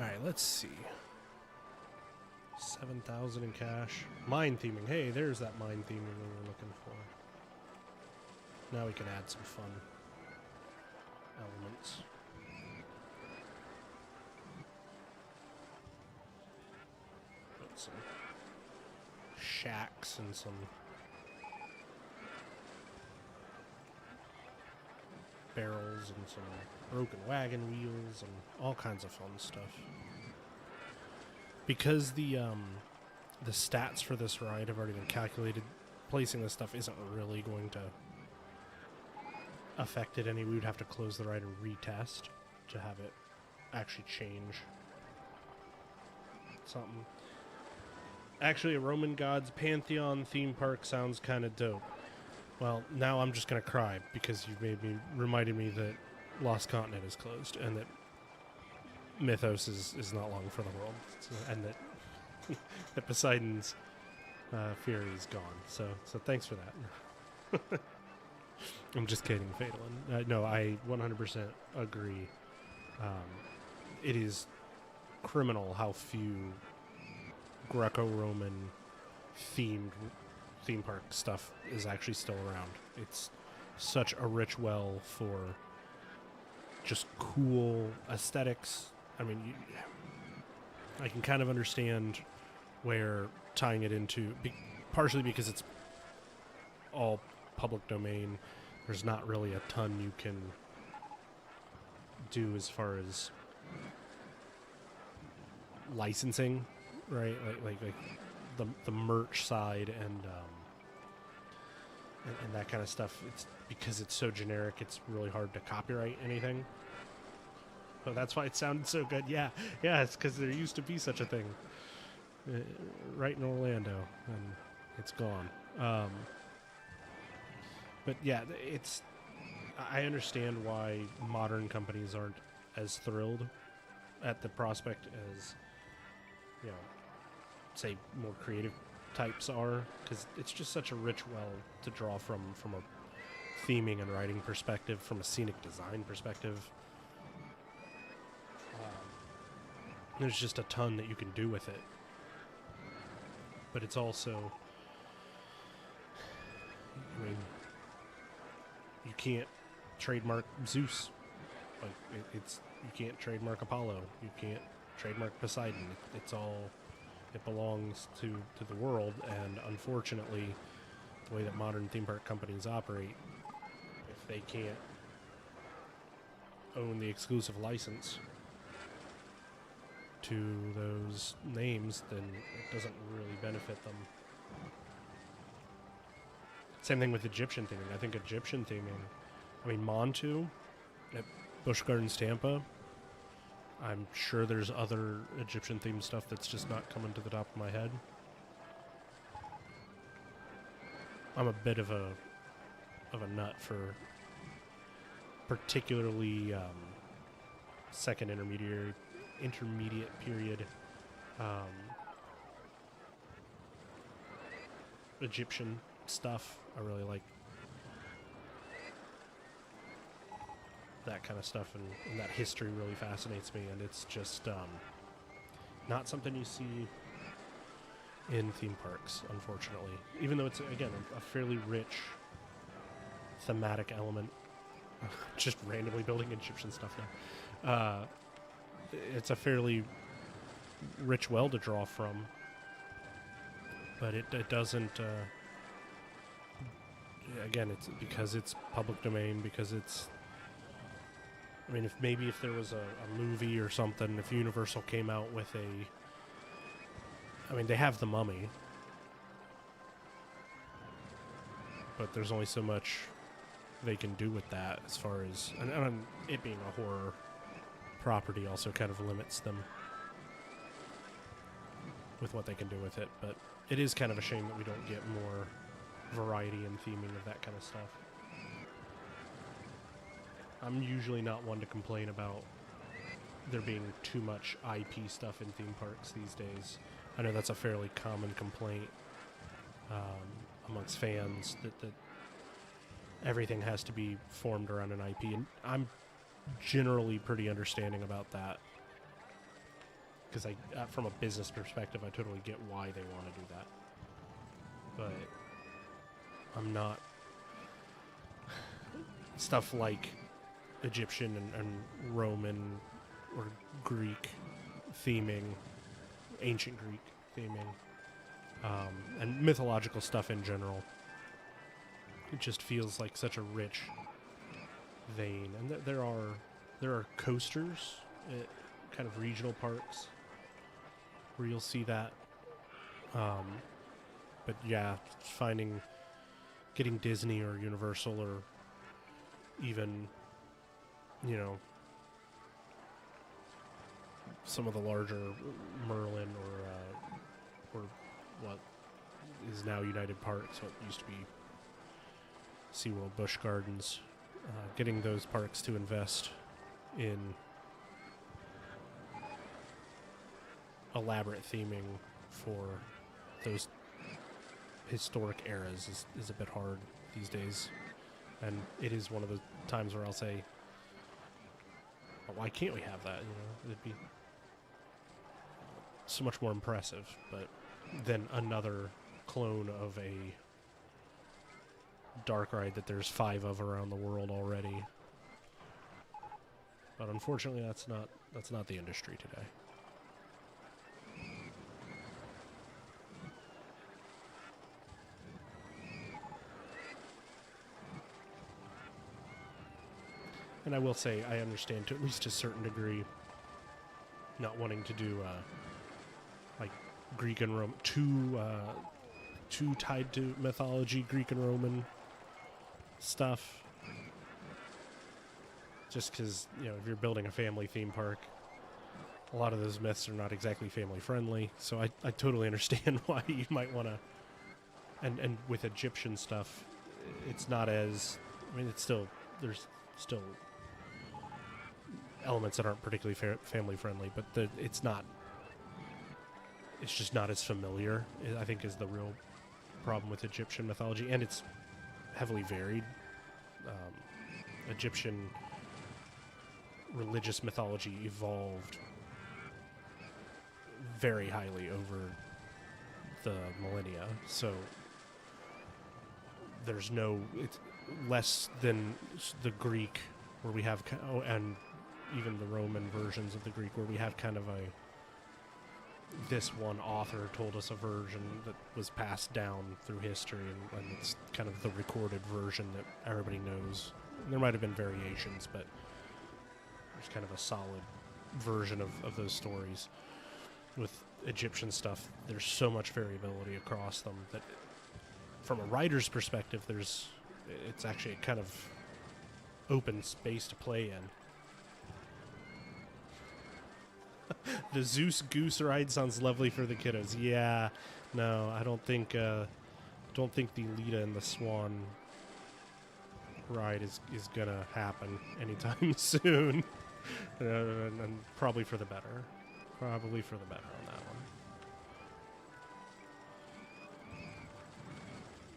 Alright, let's see. 7,000 in cash. Mine theming. Hey, there's that mine theming we were looking for. Now we can add some fun elements. Some shacks and some barrels and some broken wagon wheels and all kinds of fun stuff. Because the stats for this ride have already been calculated, placing this stuff isn't really going to affect it any. We would have to close the ride and retest to have it actually change something. Actually, a Roman Gods Pantheon theme park sounds kind of dope. Well, now I'm just going to cry because you reminded me that Lost Continent is closed, and that Mythos is not long for the world, and that that Poseidon's Fury is gone. So thanks for that. I'm just kidding, Phelan. No, I 100% agree. It is criminal how few Greco-Roman themed theme park stuff is actually still around. It's such a rich well for just cool aesthetics. I mean, I can kind of understand where tying it into, partially because it's all public domain. There's not really a ton you can do as far as licensing, right? Like the merch side and that kind of stuff. It's because it's so generic. It's really hard to copyright anything. But that's why it sounded so good. Yeah, it's because there used to be such a thing right in Orlando, and it's gone. But yeah, I understand why modern companies aren't as thrilled at the prospect as, say, more creative types are, because it's just such a rich well to draw from a theming and writing perspective, from a scenic design perspective. There's just a ton that you can do with it. But it's also, I mean, you can't trademark Zeus. Like you can't trademark Apollo. You can't trademark Poseidon. It belongs to the world, and unfortunately, the way that modern theme park companies operate, if they can't own the exclusive license to those names, then it doesn't really benefit them. Same thing with Egyptian theming. I think Egyptian theming, Montu at Busch Gardens Tampa, I'm sure there's other Egyptian themed stuff that's just not coming to the top of my head. I'm a bit of a nut for particularly second intermediate period Egyptian stuff. I really like that kind of stuff, and that history really fascinates me, and it's just not something you see in theme parks, unfortunately, even though it's, again, a fairly rich thematic element. Just randomly building Egyptian stuff now. It's a fairly rich well to draw from, but it doesn't, again, it's because it's public domain, because it's, if there was a movie or something, if Universal came out with they have The Mummy, but there's only so much they can do with that as far as, and it being a horror property also kind of limits them with what they can do with it. But it is kind of a shame that we don't get more variety and theming of that kind of stuff. I'm usually not one to complain about there being too much IP stuff in theme parks these days. I know that's a fairly common complaint amongst fans, that everything has to be formed around an IP, and I'm generally pretty understanding about that, because from a business perspective, I totally get why they want to do that, but I'm not. Stuff like Egyptian and Roman or Greek theming, ancient Greek theming, and mythological stuff in general, it just feels like such a rich vein. And there are coasters at kind of regional parks where you'll see that, but yeah, getting Disney or Universal or even, some of the larger Merlin or what is now United Parks, what used to be SeaWorld Busch Gardens, getting those parks to invest in elaborate theming for those historic eras is a bit hard these days. And it is one of the times where I'll say, well, why can't we have that? It'd be so much more impressive, but then another clone of a dark ride that there's 5 of around the world already. But unfortunately, that's not the industry today. And I will say, I understand to at least a certain degree not wanting to do like Greek and Roman, too tied to mythology, Greek and Roman stuff. Just because, if you're building a family theme park, a lot of those myths are not exactly family friendly. So I totally understand why you might want to. And with Egyptian stuff, it's not as, there's still elements that aren't particularly family friendly, but it's just not as familiar, I think, is the real problem with Egyptian mythology. And it's heavily varied. Egyptian religious mythology evolved very highly over the millennia, so it's less than the Greek, where we have, and even the Roman versions of the Greek, where we have kind of this one author told us a version that was passed down through history, and it's kind of the recorded version that everybody knows. There might have been variations, but there's kind of a solid version of those stories. With Egyptian stuff, there's so much variability across them that from a writer's perspective, it's actually a kind of open space to play in. The Zeus Goose ride sounds lovely for the kiddos. Yeah, no, I don't think the Lita and the Swan ride is gonna happen anytime soon, and probably for the better. Probably for the better on that one.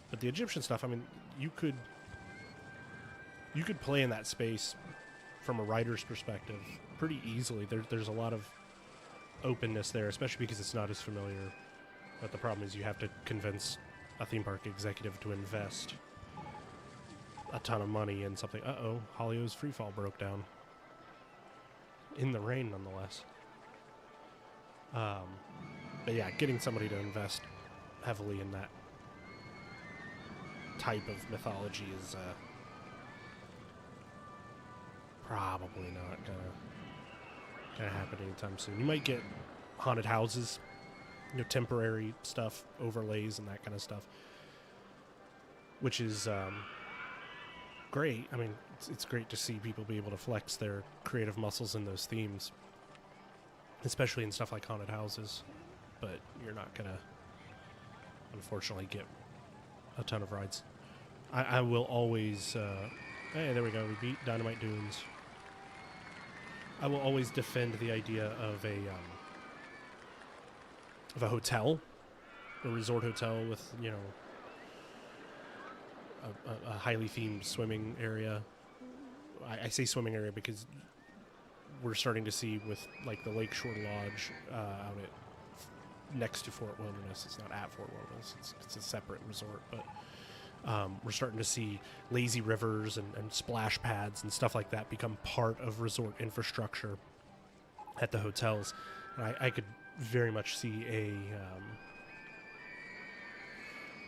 But the Egyptian stuff, you could play in that space from a writer's perspective pretty easily. There's a lot of openness there, especially because it's not as familiar. But the problem is you have to convince a theme park executive to invest a ton of money in something. Hollywood's Freefall broke down. In the rain, nonetheless. But yeah, getting somebody to invest heavily in that type of mythology is probably not gonna happen anytime soon. You might get haunted houses, temporary stuff, overlays, and that kind of stuff, which is great. It's great to see people be able to flex their creative muscles in those themes, especially in stuff like haunted houses. But you're not gonna, unfortunately, get a ton of rides. I will always. Hey, there we go. We beat Dynamite Dunes. I will always defend the idea of a hotel, a resort hotel with a highly themed swimming area. I say swimming area because we're starting to see with like the Lakeshore Lodge out at next to Fort Wilderness. It's not at Fort Wilderness. It's a separate resort, but we're starting to see lazy rivers and splash pads and stuff like that become part of resort infrastructure at the hotels. And I could very much see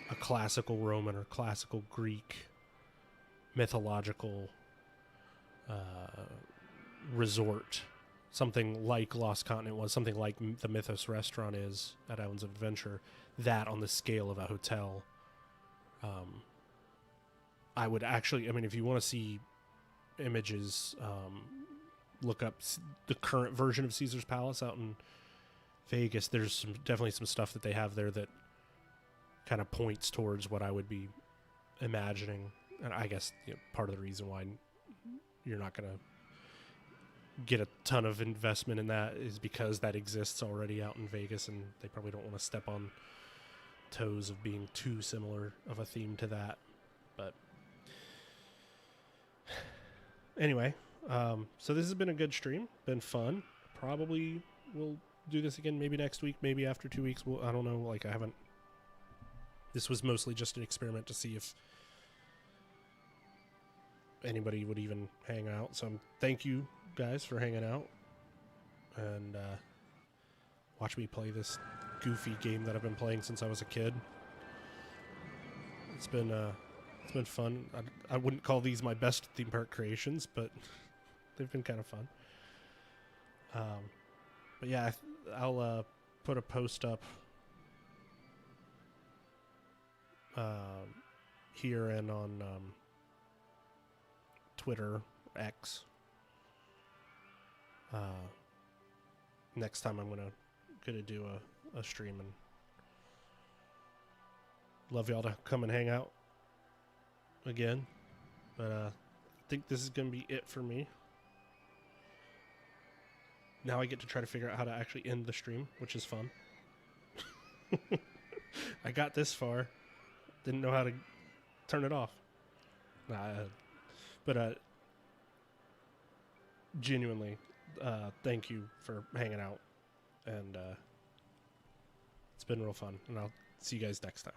a classical Roman or classical Greek mythological resort, something like Lost Continent was, something like the Mythos restaurant is at Islands of Adventure, that on the scale of a hotel. I would actually, if you want to see images, look up the current version of Caesar's Palace out in Vegas. There's definitely some stuff that they have there that kind of points towards what I would be imagining. And I guess part of the reason why you're not going to get a ton of investment in that is because that exists already out in Vegas, and they probably don't want to step on toes of being too similar of a theme to that. But anyway, so this has been a good stream, been fun. Probably we'll do this again maybe next week, maybe after 2 weeks. I don't know, like I haven't, this was mostly just an experiment to see if anybody would even hang out. So thank you guys for hanging out and watch me play this goofy game that I've been playing since I was a kid. It's been fun. I wouldn't call these my best theme park creations, but they've been kind of fun. But yeah, I'll put a post up here and on Twitter, X. Next time I'm gonna do a stream, and love y'all to come and hang out again. But I think this is gonna be it for me. Now I get to try to figure out how to actually end the stream, which is fun. I got this far, didn't know how to turn it off. But genuinely, thank you for hanging out, and it's been real fun, and I'll see you guys next time.